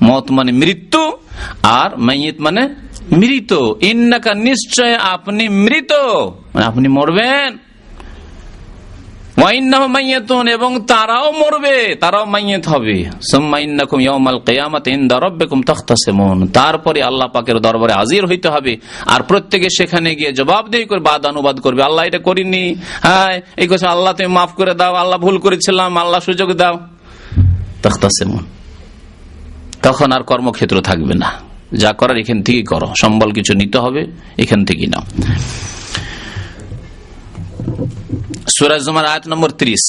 মত মানে মৃত্যু, আর মাইয়াত মানে মৃত। ইন্নাকা নিশ্চয় আপনি মৃত, মানে আপনি মরবেন। ওয়া ইন্নাহুম মাইয়াতুন, এবং তারাও মরবে, তারাও মাইয়াত হবে। সুম্মা ইন্নাকুম ইয়াওমাল কিয়ামাতি ইনদা রাব্বিকুম তাখতাসিমুন, তারপরে আল্লাহ পাকের দরবারে হাজির হইতে হবে, আর প্রত্যেকে সেখানে গিয়ে জবাবদিহি করে বাদ অনুবাদ করবে, আল্লাহ এটা করিনি, হ্যাঁ এই কথা আল্লাহ তুমি মাফ করে দাও, আল্লাহ ভুল করেছিলাম, আল্লাহ সুযোগ দাও। তাখতাসিমুন, তখন আর কর্মক্ষেত্র থাকবে না, যা করার এখান থেকেই করো, সম্বল কিছু নিতে হবে এখান থেকেই নাও। সূরা জুমার আয়াত নম্বর 30।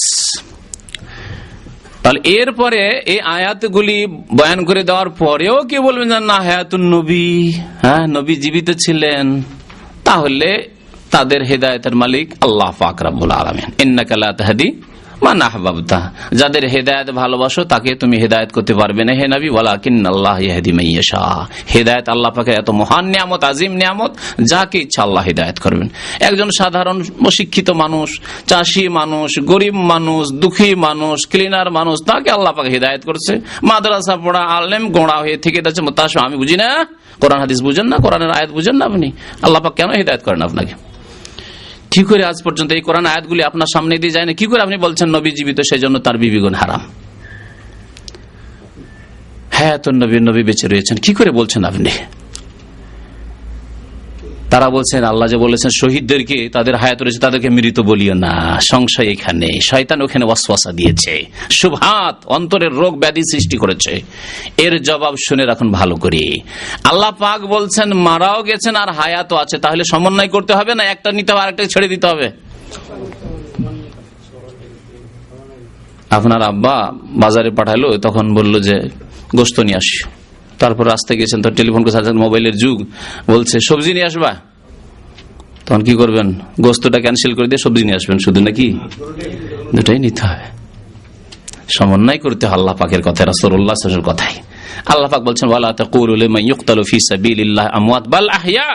তাহলে এরপরে এই আয়াতগুলি বয়ান করে দেওয়ার পরেও কি বলবেন না হায়াতুন নবী, হ্যাঁ নবী জীবিত ছিলেন, তাহলে তাদের হেদায়েতের মালিক আল্লাহ পাক রব্বুল আলামিন। ইন্নাকা লা তাহদি মান আহবাবতা, যাদের হেদায়েত ভালোবাসো তাকে তুমি হেদায়েত করতে পারবে না হে নবী, ওয়ালাকিন্নাল্লাহ ইয়াহদি মান ইয়াশা। হেদায়েত আল্লাহ পাকের এত মহান নিয়ামত, আজিম নিয়ামত, যাকে ইচ্ছা আল্লাহ হেদায়েত করবেন। একজন সাধারণ অশিক্ষিত মানুষ, চাষি মানুষ, গরিব মানুষ, দুঃখী মানুষ, ক্লিনার মানুষ, তাকে আল্লাহ পাক হেদায়েত করছে। মাদ্রাসা পড়া আলেম গোড়া হয়ে থেকে যাচ্ছে মুতাশা, আমি বুঝি না, কোরআন হাদিস বুঝেন না, কোরআনের আয়াত বুঝেন না, আপনি আল্লাহ পাক কেন হেদায়েত করেন আপনাকে? কি করে আজ পর্যন্ত এই কোরআন আয়াতগুলি আপনার সামনে দিয়ে যায় না? কি করে আপনি বলছেন নবী জীবিত, সেই জন্য তার বিবিগুণ হারাম? হ্যাঁ, তো নবী বেঁচে রয়েছেন, কি করে বলছেন আপনি? তারা বলছেন আল্লাহ যে বলেছেন শহীদদেরকে, তাদের হায়াত রয়েছে, তাদেরকে মৃত বলিও না। সংশয় এখানে, শয়তান ওখানে ওয়াসওয়াসা দিয়েছে, শুবহাত, অন্তরের রোগ ব্যাধি সৃষ্টি করেছে। এর জবাব শুনে রাখুন ভালো করে। আল্লাহ পাক বলছেন মারাও গেছেন আর হায়াতও আছে, তাহলে সমন্বয় করতে হবে না? একটা নিতে হবে, আরেকটা ছেড়ে দিতে হবে? আপনার আব্বা বাজারে পাঠালো, তখন বলল যে গোশত নিয়ে আসি। তারপর রাস্তায় গেছেন, তো টেলিফোন করে, মোবাইলের যুগ, বলছে সবজি নিয়ে আসবা। তখন কি করবেন? গোশতটা ক্যান্সেল করে দিয়ে সবজি নিয়ে আসবেন শুধু, নাকি? দুটাই নিতে হবে, সমন্বয় করতে হয় আল্লাহ পাকের কথায়, রাসূলুল্লাহ সাল্লাল্লাহু আলাইহি ওয়াসাল্লামের কথায়। আল্লাহ পাক বলছেন ওয়ালা তাকুলু লিমান ইউকতালু ফি সাবিলিল্লাহ আমওয়াত বাল আহইয়া,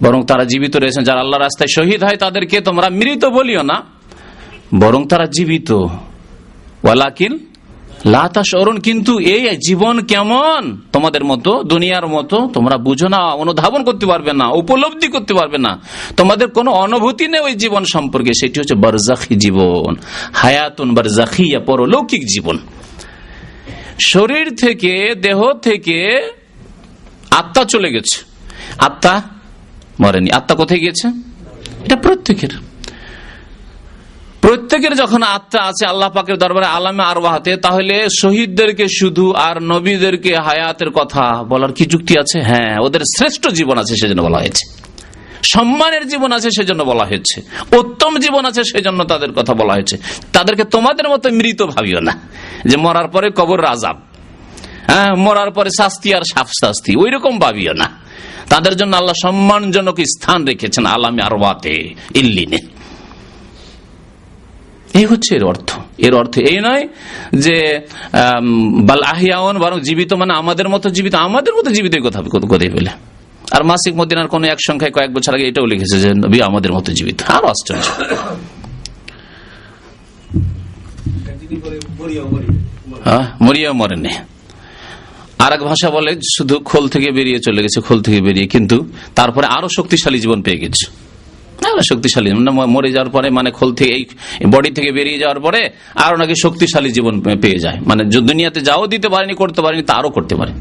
বরং তারা জীবিত রয়েছেন। যারা আল্লাহর রাস্তায় শহীদ হয় তাদেরকে তোমরা মৃত বলিও না, বরং তারা জীবিত। ওয়ালাকিন লা তাশউরুন, কিন্তু এই জীবন কেমন তোমাদের মতো, দুনিয়ার মতো তোমরা বুঝো না, অনুধাবন করতে পারবে না, উপলব্ধি করতে পারবে না, তোমাদের কোনো অনুভূতি নেই ওই জীবন সম্পর্কে। সেটি হচ্ছে বারজাখী জীবন, হায়াতুন বারজাখিয়া, পরলৌকিক জীবন। শরীর থেকে, দেহ থেকে আত্মা চলে গেছে, আত্মা মরেনি। আত্মা কোথায় গিয়েছে? এটা প্রত্যেকের যখন আত্মা আছে আল্লাহ পাকের দরবারে আলামে আরওয়াহতে, তাহলে শহীদদেরকে শুধু আর নবীদেরকে হায়াতের কথা বলার কি যুক্তি আছে? হ্যাঁ, ওদের শ্রেষ্ঠ জীবন আছে সেজন্য বলা হয়েছে, সম্মানের জীবন আছে সেজন্য বলা হয়েছে, উত্তম জীবন আছে সেজন্য তাদের কথা বলা হয়েছে। তাদেরকে তোমাদের মতো মৃত ভাবিও না, যে মরার পরে কবর আযাব, হ্যাঁ, মরার পরে শাস্তি আর সাফ শাস্তি, ওই রকম ভাবিও না। তাদের জন্য আল্লাহ সম্মানজনক স্থান রেখেছেন আলামে আরওয়াহতে, ইল্লিনে। এই হচ্ছে এর অর্থ। এর অর্থ এই নয় যে বাল আহিয়াউন, বরং জীবিত মানে আমাদের মতো জীবিত, আমাদের মতো জীবিত কথা কোথায় পেলে? আর মাসিক মদিনার কোন এক সংখ্যায় কয়েক বছর আগে এটাও লিখেছে যে নবী আমাদের মতো জীবিত। আরো আশ্চর্য, মরিয়া মরেনি। আর এক ভাষা বলে শুধু খোল থেকে বেরিয়ে চলে গেছে, খোল থেকে বেরিয়ে, কিন্তু তারপরে আরো শক্তিশালী জীবন পেয়ে গেছে। শক্তিশালী মরে যাওয়ার পরে, মানে খোল থেকে, এই বডি থেকে বেরিয়ে যাওয়ার পরে আরো নাকি শক্তিশালী জীবন পেয়ে যায়, মানে দুনিয়াতে যাও দিতে পারেনি, করতে পারেনি, তা আরো করতে পারে।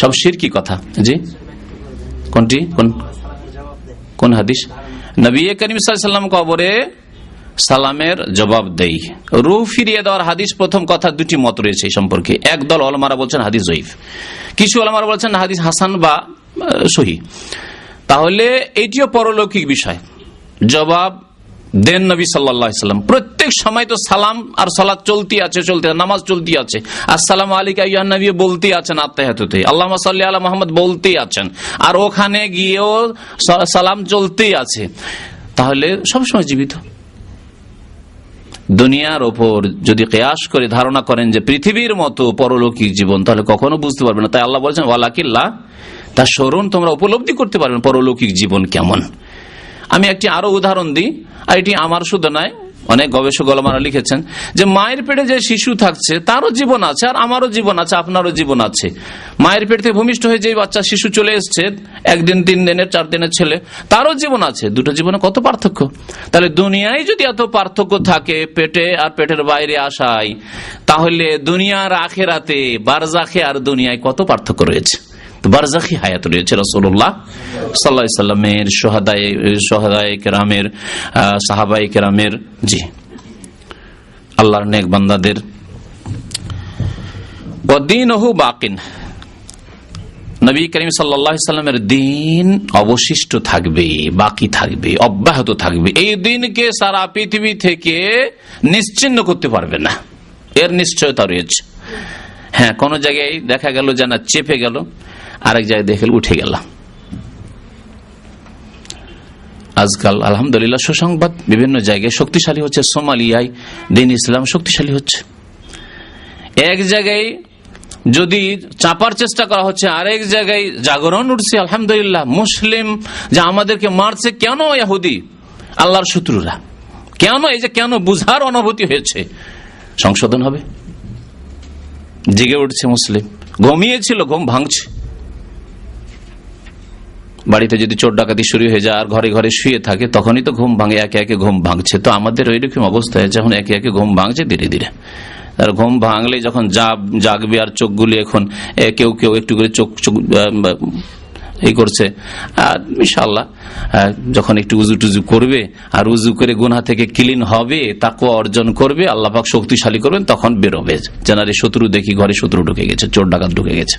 সব শিরকি কথা। জি, কোনটি? কোন হাদিস? নবী করিম সাল্লাল্লাহু আলাইহি ওয়াসাল্লাম কবরে সালামের জবাব দেই, রূহ ফিরিয়ে দেওয়ার হাদিস। প্রথম কথা, দুটি মত রয়েছে এই সম্পর্কে। একদল ওলামারা বলছেন হাদিস জয়ীফ, কিছু ওলামারা বলছেন হাদিস হাসান বা সহিহ। তাহলে এটিও পরলৌকিক বিষয়। জবাব দেন নবী সাল্লাল্লাহু আলাইহি ওয়াসাল্লাম। প্রত্যেক সময় তো সালাম আর সালাত চলতি আছে, নামাজ চলতি আছে, আসসালামু আলাইকা ইয়া নবী বলতে আছেন, আত্তাহিয়াতুতে আল্লাহুম্মা সাল্লি আলা মুহাম্মদ বলতেই আছেন, আর ওখানে গিয়েও সালাম চলতেই আছে। তাহলে সবসময় জীবিত। দুনিয়ার ওপর যদি কিয়াস করে ধারণা করেন যে পৃথিবীর মতো পরলৌকিক জীবন, তাহলে কখনো বুঝতে পারবে না। তাই আল্লাহ বলেছেন ওয়ালাকিল্লাহ তা স্মরণ, তোমরা উপলব্ধি করতে পারবেন পরলৌকিক জীবন কেমন। আমি একটি আরো উদাহরণ দিই, আর এটি আমার শুধু নয়, অনেক গবেষক ওলামারা লিখেছেন যে মায়ের পেটে যে শিশু থাকছে তারও জীবন আছে, আর আমারও জীবন আছে, আপনারও জীবন আছে। মায়ের পেট থেকে ভূমিষ্ঠ হয়ে যে বাচ্চা শিশু চলে এসছে, একদিন, 3 দিনের, 4 দিনের ছেলে, তারও জীবন আছে। দুটো জীবনে কত পার্থক্য! তাহলে দুনিয়ায় যদি এত পার্থক্য থাকে পেটে আর পেটের বাইরে আসায়, তাহলে দুনিয়ার আখেরাতে, বারজাখে আর দুনিয়ায় কত পার্থক্য রয়েছে। বারজাখী হায়াত রয়েছে রাসূলুল্লাহ সাল্লাল্লাহু আলাইহি ওয়াসাল্লামের, শুহাদায়ে কেরামের, সাহাবায়ে কেরামের, জি, আল্লাহর নেক বান্দাদের। ওয়াদিনহু বাকিন, নবী করিম সাল্লাল্লাহু আলাইহি ওয়াসাল্লামের দ্বীন অবশিষ্ট থাকবে, বাকি থাকবে, অব্যাহত থাকবে। এই দ্বীনকে সারা পৃথিবী থেকে নিশ্চিহ্ন করতে পারবে না, এর নিশ্চয়তা রয়েছে। হ্যাঁ, কোন জায়গায় দেখা গেল যে না চেপে গেল, আরেক জায়গায় দেখে উঠে গেল। আজকাল আলহামদুলিল্লাহ সুসংবাদ বিভিন্ন জায়গায় শক্তিশালী হচ্ছে। সোমালিয়ায় দিন ইসলাম শক্তিশালী হচ্ছে। এক জায়গায় যদি চাপার চেষ্টা করা হচ্ছে, আরেক জায়গায় জাগরণ উঠছে আলহামদুলিল্লাহ। মুসলিম যে আমাদেরকে মারছে কেন, ইহুদি আল্লাহর শত্রুরা কেন, এই যে কেন বুঝার অনুভূতি হয়েছে, সংশোধন হবে। জেগে উঠছে মুসলিম, ঘুমিয়েছিল ঘুম ভাঙছে। বাড়িতে যদি চোর ডাকাতি শুরু হয়ে যায় আর ঘরে ঘরে শুয়ে থাকে তখনই তো ঘুম ভাঙে, একে একে ঘুম ভাঙছে। তো আমাদের ওইরকম অবস্থায় যখন একে একে ঘুম ভাঙছে ধীরে ধীরে, আর ঘুম ভাঙলে যখন জাগবে আর চোখগুলি এখন কেউ কেউ একটু করে চোখ এই করছে, আর ইনশাআল্লাহ যখন একটু উজু টুজু করবে আর উজু করে গুনাহ থেকে ক্লিন হবে, তাকওয়া অর্জন করবে, আল্লাহ পাক শক্তিশালী করবেন, তখন বেরোবে। জানারে শত্রু দেখি ঘরে শত্রু ঢুকে গেছে, চোর ডাকাত ঢুকে গেছে।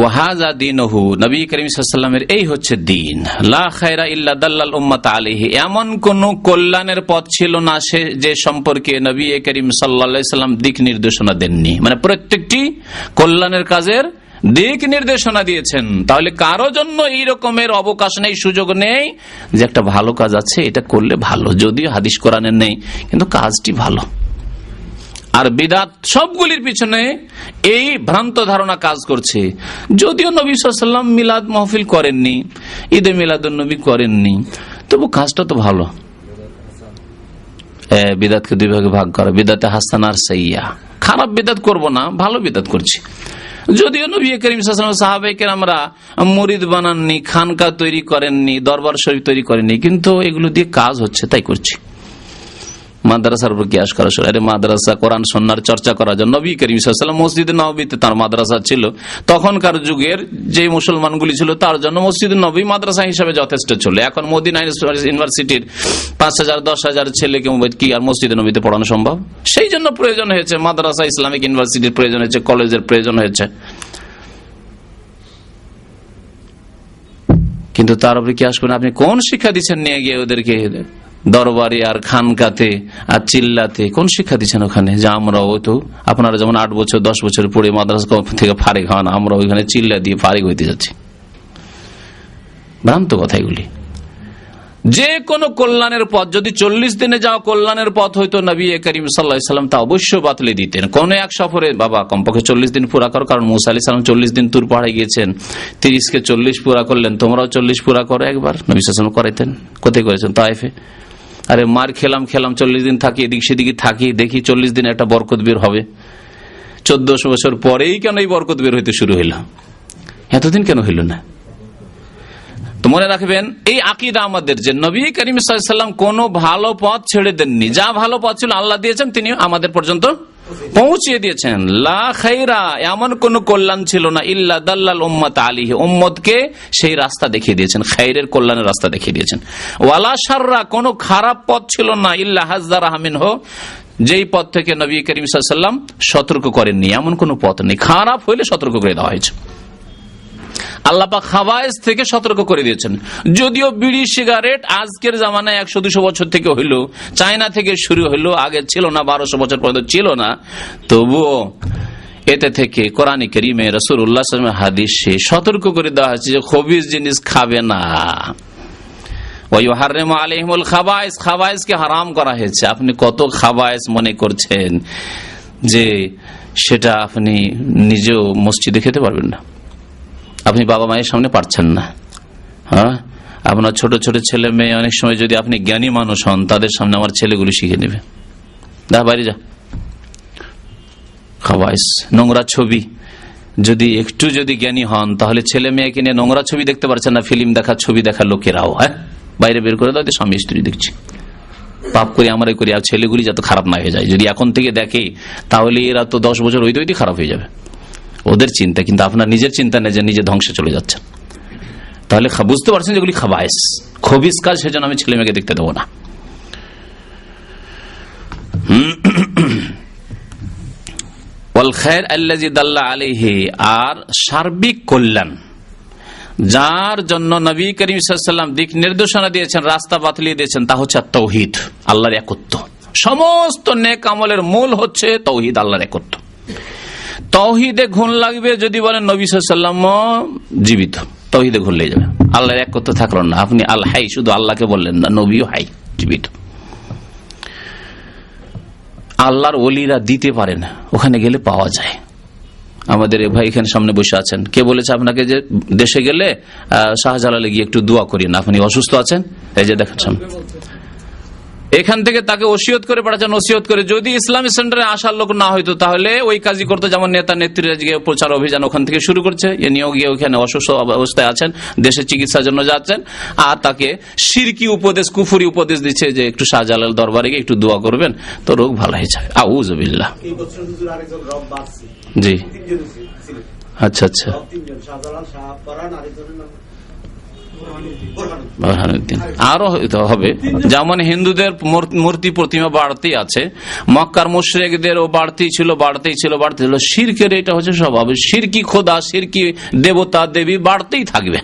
ওয়াহাযা দীনুহু, নবী করিম সাল্লাল্লাহু আলাইহি ওয়াসাল্লামের এই হচ্ছে দ্বীন। লা খায়রা ইল্লা দাল্লাল উম্মাত আলাইহি, এমন কোন কল্যাণের পথ ছিল না সে যে সম্পর্কে নবী করিম সাল্লাল্লাহু আলাইহি ওয়াসাল্লাম দিক নির্দেশনা দেননি। মানে প্রত্যেকটি কল্যাণের কাজের দিক নির্দেশনা দিয়েছেন। তাহলে কারো জন্য এই রকমের অবকাশ নেই, সুযোগ নেই যে একটা ভালো কাজ আছে এটা করলে ভালো, যদিও হাদিস কোরআনের নেই কিন্তু কাজটি ভালো। আর বিদআত সবগুলির পিছনে এই ভ্রান্ত ধারণা কাজ করছে। যদিও নবী সাল্লাল্লাহু আলাইহি ওয়াসাল্লাম মিলাদ মাহফিল করেননি, ঈদে মিলাদুন্নবী করেননি, তবু কাজটা তো ভালো। বিদআতকে দুই ভাগে ভাগ করা, বিদআতে হাসানা আর সাইয়্যা। খারাপ বিদআত করব না, ভালো বিদআত করছি। যদিও নবী করিম সাল্লাল্লাহু আলাইহি ওয়াসাল্লাম সাহাবায়ে কেরামরা মুরিদ বানাননি, খানকা তৈরি করেননি, দরবার শরীফ তৈরি করেননি, কিন্তু এগুলো দিয়ে কাজ হচ্ছে তাই করছি। মাদ্রাসার উপর কিয়াস করা শুরু, আরে মাদ্রাসা কোরআন সুন্নাহর চর্চা করার জন্য নবী করিম সাল্লাল্লাহু আলাইহি ওয়াসাল্লাম মসজিদে নববীতে তার মাদ্রাসা ছিল। তখনকার যুগের যে মুসলমানগুলি ছিল তার জন্য মসজিদে নববী মাদ্রাসা হিসেবে যথেষ্ট ছিল। এখন মদিনা ইউনিভার্সিটির 5,000 10,000 ছেলেকে কি আর মসজিদে নববীতে পড়ানো সম্ভব? সেই জন্য প্রয়োজন হয়েছে মাদ্রাসা, ইসলামিক ইউনিভার্সিটির প্রয়োজন হয়েছে, কলেজের প্রয়োজন হয়েছে। কিন্তু তার উপরে কিয়াস করেন আপনি কোন শিক্ষা দিচ্ছেন নিয়ে গিয়ে ওদেরকে দরবারে আর খানকাতে আর চিল্লাতে, কোন শিক্ষা দিচ্ছেন ওখানে? যে আমরাও তো আপনারা যেমন 8 বছর 10 বছর পড়ে মাদ্রাসা থেকে ফারিগ হন, আমরা ওইখানে চিল্লা দিয়ে ফারিগ হইতে যাচ্ছি। ভ্রান্ত কথা এগুলি। যে কোনো কল্যাণের পথ যদি 40 দিনে যাওয়া কল্যাণের পথ হইতো নবী করিম সাল্লাল্লাহু আলাইহি ওয়াসাল্লাম তা অবশ্যই বাতলে দিতেন। কোন এক সফরে বাবা কমপক্ষে 40 দিন পুরা করো, কারণ মুসা আলাইহিস সালাম 40 দিন তুর পাহাড়ে গিয়েছেন, 30 কে 40 পুরা করলেন, তোমরাও 40 পুরা করো একবার। নবী সাল্লাল্লাহু আলাইহি ওয়াসাল্লাম করাইতেন। কোথায় করেছেন? তায়েফে। আরে মার খেলাম 40 দিন থাকি, এদিক সেদিকে থাকি, দেখি 40 দিন একটা বরকত বের হবে। 1400 বছর পরেই কেন এই বরকত বের হইতে শুরু হইল? এতদিন কেন হইল না? তো মনে রাখবেন এই আকীদা আমাদের, যে নবী করিম সাল্লাল্লাহু আলাইহি ওয়াসাল্লাম কোন ভালো পথ ছেড়ে দেননি। যা ভালো পথ ছিল আল্লাহ দিয়েছেন, তিনি আমাদের পর্যন্ত পৌঁছিয়ে দিয়েছেন। লা খায়রা, এমন কোন কল্যাণ ছিল না ইল্লা দাল্লাল উম্মাত আলাইহি, উম্মতকে সেই রাস্তা দেখিয়ে দিয়েছেন, খায়রের কল্যাণের রাস্তা দেখিয়ে দিয়েছেন। ওয়ালা শাররা, কোন খারাপ পথ ছিল না ইল্লা হাযযারাহা মিনহু, যেই পথ থেকে নবী করিম সাল্লাল্লাহু আলাইহি ওয়াসাল্লাম সতর্ক করেননি, এমন কোন পথ নেই। খারাপ হইলে সতর্ক করে দেওয়া হয়েছে। আল্লাহ পাক খাবায়েস থেকে সতর্ক করে দিয়েছেন। যদিও বিড়ি সিগারেট আজকের জামানায় 100-200 বছর থেকে হইলো, চায়না থেকে শুরু হইলো, আগে ছিল না, 1200 বছর পর্যন্ত ছিল না, তবুও এতে থেকে কোরআনে কারীমে রাসূলুল্লাহ সাল্লাল্লাহু আলাইহি ওয়াসাল্লামের হাদিসে সতর্ক করে দেওয়া হয়েছে যে খবিস জিনিস খাবে না। ওয়া ইউহাররিমু আলাইহিমুল খাবায়েস, খাবায়েসকে হারাম করা হয়েছে। আপনি কত খাবায়েস মনে করছেন যে সেটা আপনি নিজেও মসজিদে খেতে পারবেন না, আপনি বাবা মায়ের সামনে পারছেন না। হ্যাঁ, আপনার ছোট ছোট ছেলে মেয়ে অনেক সময় যদি আপনি জ্ঞানী মানুষ হন, তাদের সামনে আমার ছেলেগুলি শিখে নেবে, দা বাইরে যা। খাবাইস, নোংরা ছবি, যদি একটু যদি জ্ঞানী হন তাহলে ছেলে মেয়েকে নিয়ে নোংরা ছবি দেখতে পারছেন না, ফিল্ম দেখা, ছবি দেখা লোকেরাও, হ্যাঁ বাইরে বের করে দাও, স্বামী স্ত্রী দেখছি, পাপ করি আমরাই করি। আর ছেলেগুলি যাতে খারাপ না হয়ে যায়, যদি এখন থেকে দেখে তাহলে এরা তো 10 বছর হইতে হইতে খারাপ হয়ে যাবে। ওদের চিন্তা, কিন্তু আপনার নিজের চিন্তা নেই যে নিজে ধ্বংসে চলে যাচ্ছে। তাহলে বুঝতে পারছেন যেগুলি খাবায়েস, খবিস কাজ, সেজন্য আমি ছেলে মেয়েকে দেখতে দেবো না। ওয়াল খায়র আল্লাযী দাল্লা আলাইহি, আর সার্বিক কল্যাণ যার জন্য নবী করিম সাল্লাল্লাহু আলাইহি ওয়াসাল্লাম দিক নির্দেশনা দিয়েছেন, রাস্তা বাতলিয়ে দিয়েছেন, তা হচ্ছে তাওহীদ, আল্লাহর একত্ব। সমস্ত নেক আমলের মূল হচ্ছে তাওহীদ, আল্লাহর একত্ব। তাওহীদে ঘুণ লাগবে যদি বলেন নবী সাল্লাল্লাহু আলাইহি ওয়াসাল্লাম জীবিত, তাওহীদে ঘুরলে যাবে। আল্লাহর একত্ব থাকলো না, আপনি আল হাই শুধু আল্লাহকে বললেন না, নবীও হাই জীবিত। আল্লাহর ওলিরা দিতে পারে না, ওখানে গেলে পাওয়া যায়। আমাদের ভাই এখানে সামনে বসে আছেন, কে বলেছে আপনাকে যে দেশে গেলে শাহজালালে গিয়ে একটু দোয়া করি না, আপনি অসুস্থ আছেন? এই যে দেখেন সামনে, এখান থেকে তাকে ওসিয়ত করে পাঠাচ্ছেন, ওসিয়ত করে। যদি ইসলামী সেন্টারে আসার লোক না হইতো তাহলে ওই কাজই করতো, যেমন নেতা নেত্রীরা গিয়ে প্রচার অভিযান ওখান থেকে শুরু করছে। এ নিয়েও গিয়ে ওখানে অসুস্থ অবস্থায় আছেন, দেশে চিকিৎসার জন্য যাচ্ছেন, আর তাকে শিরকি উপদেশ, কুফুরি উপদেশ দিচ্ছে যে একটু শাহজালাল দরবারে গিয়ে একটু দোয়া করবেন তো রোগ ভালো হয়ে যাবে। আউযুবিল্লাহ। জি, আচ্ছা আচ্ছা, আরো হবে। যেমন হিন্দুদের মূর্তি প্রতিমা বাড়তি আছে, মক্কার মুশরিকদেরও বাড়তি ছিল, শিরকের এটা হচ্ছে স্বভাব। শিরকি খোদা, শিরকি দেবতা দেবী বাড়তেই থাকবে।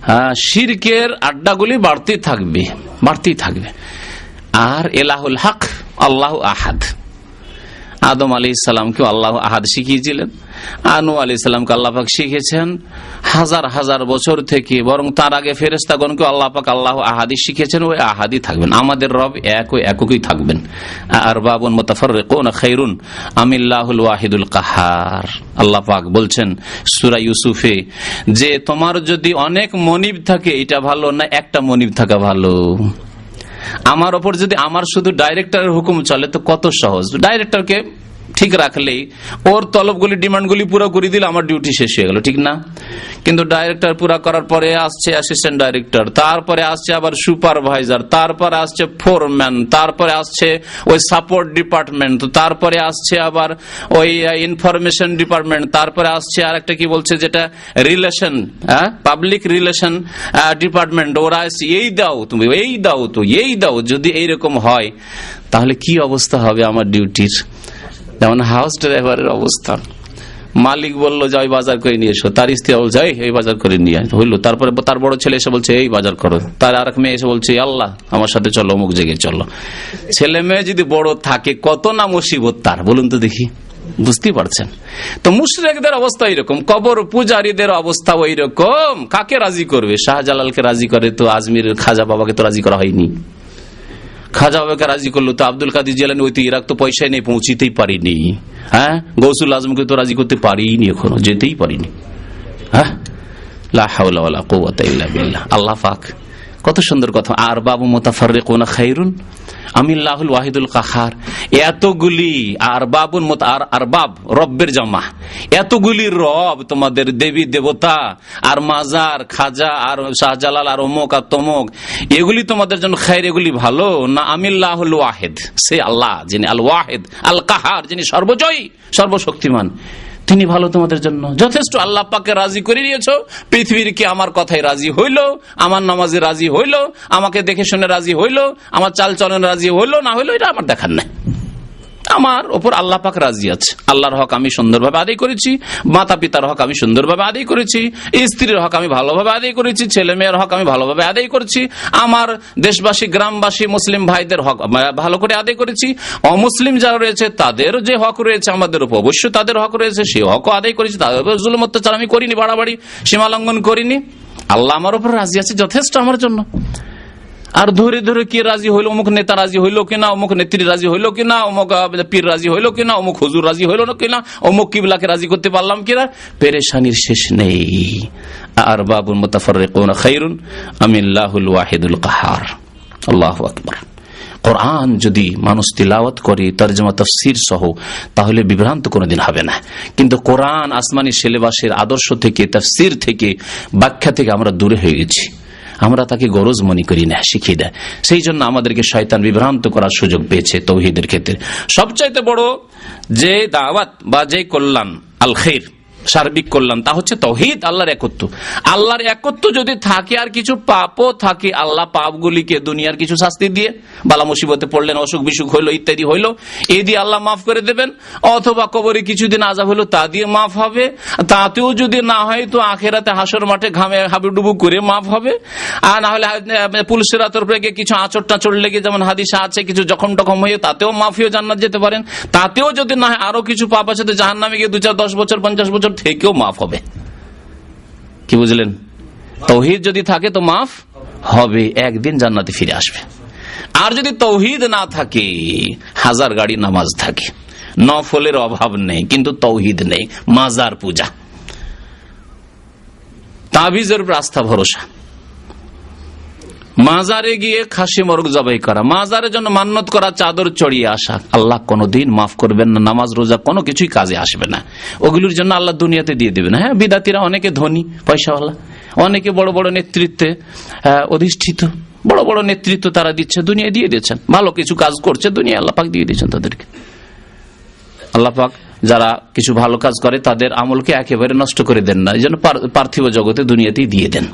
হ্যাঁ, শিরকের আড্ডাগুলি বাড়তেই থাকবে। আর এলাহুল হক আল্লাহ আহাদ, আদম আলাইহিস সালামকে আল্লাহ আহাদ শিখিয়েছিলেন, নূহ আলাইহিস সালামকে আল্লাহ পাক শিখিয়েছেন হাজার হাজার বছর থেকে। বরং তার আগে ফেরেশতাগণকে আল্লাহ পাক আল্লাহ আহাদি শিখিয়েছেন, ওই আহাদি থাকবেন। আমাদের রব একই থাকবেন। আরবাবুন মুতাফাররিকুন খায়রুন আমিল্লাহুল ওয়াহিদুল কাহার। আল্লাহ পাক বলছেন সূরা ইউসুফে যে তোমার যদি অনেক মনিব থাকে এটা ভালো না, একটা মনিব থাকা ভালো। আমার ওপর যদি আমার শুধু ডাইরেক্টরের হুকুম চলে তো কত সহজ। ডাইরেক্টরকে ঠিক রাখলেই, ওর তলবগুলি ডিমান্ডগুলি পুরো করে দিলে আমার ডিউটি শেষ হয়ে গেল, ঠিক না? কিন্তু ডাইরেক্টর পুরো করার পরে আসছে অ্যাসিস্ট্যান্ট ডাইরেক্টর, তারপরে আসছে আবার সুপারভাইজার, তারপরে আসছে ফোরম্যান, তারপরে আসছে ওই সাপোর্ট ডিপার্টমেন্ট, তারপরে আসছে আবার ওই ইনফরমেশন ডিপার্টমেন্ট, তারপরে আসছে আর একটা কি বলছে যেটা রিলেশন, পাবলিক রিলেশন ডিপার্টমেন্ট। ওরা এই দাও তুমি, এই দাও তো, এই দাও। যদি এইরকম হয় তাহলে কি অবস্থা হবে আমার ডিউটির? যেমন হাউস ড্রাইভারের অবস্থা, মালিক বললো যে ওই বাজার করে নিয়ে এসো, তার স্ত্রী বলছে এই বাজার করে নিয়ে হইলো, তারপরে তার বড় ছেলে এসে বলছে এই বাজার করো, তার আর এক মেয়ে এসে বলছে আল্লাহ আমার সাথে চলো, অমুক জায়গায় চলো। ছেলে মেয়ে যদি বড় থাকে কত না মুসিবত তার, বলুন তো দেখি, বুঝতেই পারছেন? তো মুশরিকদের অবস্থা এরকম, কবর পূজারীদের অবস্থা ওই রকম। কাকে রাজি করবে? শাহজালালকে রাজি করে তো আজমিরের খাজা বাবাকে তো রাজি করা হয়নি। খাজা বাবাকে রাজি করলো তো আব্দুল কাদের জিলানী ওই তো ইরাক তো পয়সায় নেই, পৌঁছিতেই পারিনি। হ্যাঁ, গৌসুল আজমকে তো রাজি করতে পারিনি, এখনো যেতেই পারিনি। হ্যাঁ, লা হাওলা ওয়ালা কুওয়াতা ইল্লা বিল্লাহ। আল্লাহ পাক কত সুন্দর কথা, আর বাবু মুতাফাররিকুনা খায়রুন আমিল্লাহুল ওয়াহিদুল কাহার। এতগুলি আর বাবুন আরবাব, রব্বের জামা, এতগুলি রব, তোমাদের দেবী দেবতা আর মাজার, খাজা আর শাহজালাল আর অমুক আর তমুক, এগুলি তোমাদের জন্য খায়র, এগুলি ভালো না আমিল্লাহুল ওয়াহিদ, সে আল্লাহ যিনি আল ওয়াহিদ আল কাহার, যিনি সর্বজয়ী সর্বশক্তিমান, তিনি ভালো তোমাদের জন্য যথেষ্ট। আল্লাহ পাককে রাজি করে নিয়েছো, পৃথিবীর কি আমার কথায় রাজি হইল, আমার নামাজে রাজি হইল, আমাকে দেখে শুনে রাজি হইল, আমার চাল চলন রাজি হইল না হইল, এটা আমার দেখার নাই। আমার ওপর আল্লাহ পাক রাজি আছে। আল্লাহর হক আমি সুন্দরভাবে আদায় করেছি, মাতা পিতার হক আমি সুন্দরভাবে আদায় করেছি, স্ত্রীর হক আমি ভালোভাবে আদায় করেছি, ছেলে মেয়ের হক আমি ভালোভাবে আদায় করেছি, আমার দেশবাসী গ্রামবাসী মুসলিম ভাইদের হক ভালো করে আদায় করেছি, অমুসলিম যারা রয়েছে তাদের যে হক রয়েছে আমাদের উপর অবশ্যই তাদের হক রয়েছে, সেই হকও আদায় করেছি, তাদের উপর জুলুম অত্যাচার আমি করিনি, বাড়াবাড়ি সীমা লঙ্ঘন করিনি। আল্লাহ আমার উপর রাজি আছে, যথেষ্ট আমার জন্য। আর ধরে ধরে কে রাজি হইলো, অমুক নেতা রাজি হইলো কিনা, অমুক নেত্রী রাজি হইলো কিনা, অমুক পীর রাজি হইলো কিনা, অমুক হুজুর রাজি হইলো না কিনা, অমুক কিবলাকে রাজি করতে পারলাম কিনা, পেরেশানির শেষ নেই। আর বাবুল মুতাফাররিকুনা খায়রুন আমিল্লাহুল ওয়াহিদুল কাহার। আল্লাহু আকবার। কোরআন যদি মানুষ তিলাওয়াত করে তরজমা তাফসীর সহ, তাহলে বিভ্রান্ত কোনোদিন হবে না। কিন্তু কোরআন আসমানি সিলেবাসের আদর্শ থেকে, তাফসীর থেকে, ব্যাখ্যা থেকে আমরা দূরে হয়ে গেছি। আমরা তাকে গরজ মনে করি না, শিখিয়ে দেয়। সেই জন্য আমাদেরকে শয়তান বিভ্রান্ত করার সুযোগ পেয়েছে তাওহীদের ক্ষেত্রে। সবচাইতে বড় যে দাওয়াত বা যে কল্যাণ আল খায়র, সার্বিক কল্যাণ, তা হচ্ছে তাওহীদ, আল্লাহর একত্ব। আল্লাহর একত্ব যদি থাকে আর কিছু পাপও থাকে, আল্লাহ পাপগুলিকে দুনিয়ার কিছু শাস্তি দিয়ে, বালা মুসিবতে পড়লেন, অসুখ বিসুখ হইলো, ইত্যাদি হইলো, এই দিয়ে আল্লাহ মাফ করে দেবেন। অথবা কবরে কিছুদিন আযাব হলো, তা দিয়ে মাফ হবে। তাতেও যদি না হয় তো আখিরাতে হাসর মাঠে ঘামে হাবুডুবু করে মাফ হবে। আর না হলে পুলসিরাতের উপরে কিছু আঁচড় টাচড় লেগে, যেমন হাদিসে আছে, কিছু জখম টখম হয়ে তাতেও মাফ হয়ে জান্নাত যেতে পারেন। তাতেও যদি না হয় আরো কিছু পাপ আছে তো জাহান্নামে গিয়ে 2, 4, 10 বছর 50 বছর থেকেও মাফ হবে। কি বুঝলেন? তৌহিদ যদি থাকে তো মাফ হবে, একদিন জান্নাতে ফিরে আসবে। আর যদি তৌহিদ না থাকে, হাজার গাড়ি নামাজ থাকে, নফলের অভাব নেই, কিন্তু তৌহিদ নেই, মাজার পূজা, তাবিজের উপর আস্থা ভরসা, মাজারে গিয়ে খাসি মোরগ জবাই করা, মাজারের জন্য মান্নত করা, চাদর চড়িয়ে আসা, আল্লাহ কোনদিন মাফ করবেন না। নামাজ রোজা কোনো কিছুই কাজে আসবে না, ওগুলোর জন্য আল্লাহ দুনিয়াতে দিয়ে দেবেন। হ্যাঁ, বিদাতিরা অনেকে ধনী পয়সাওয়ালা, অনেকে বড় বড় নেতৃত্বে অধিষ্ঠিত, বড় বড় নেতৃত্ব তারা দিচ্ছে, দুনিয়া দিয়ে দিচ্ছেন, ভালো কিছু কাজ করছে, দুনিয়া আল্লাহ পাক দিয়ে দিচ্ছেন তাদেরকে। আল্লাহ পাক যারা কিছু ভালো কাজ করে তাদের আমলকে একেবারে নষ্ট করে দেন না, এই জন্য পার্থিব জগতে দুনিয়াতেই দিয়ে দেন।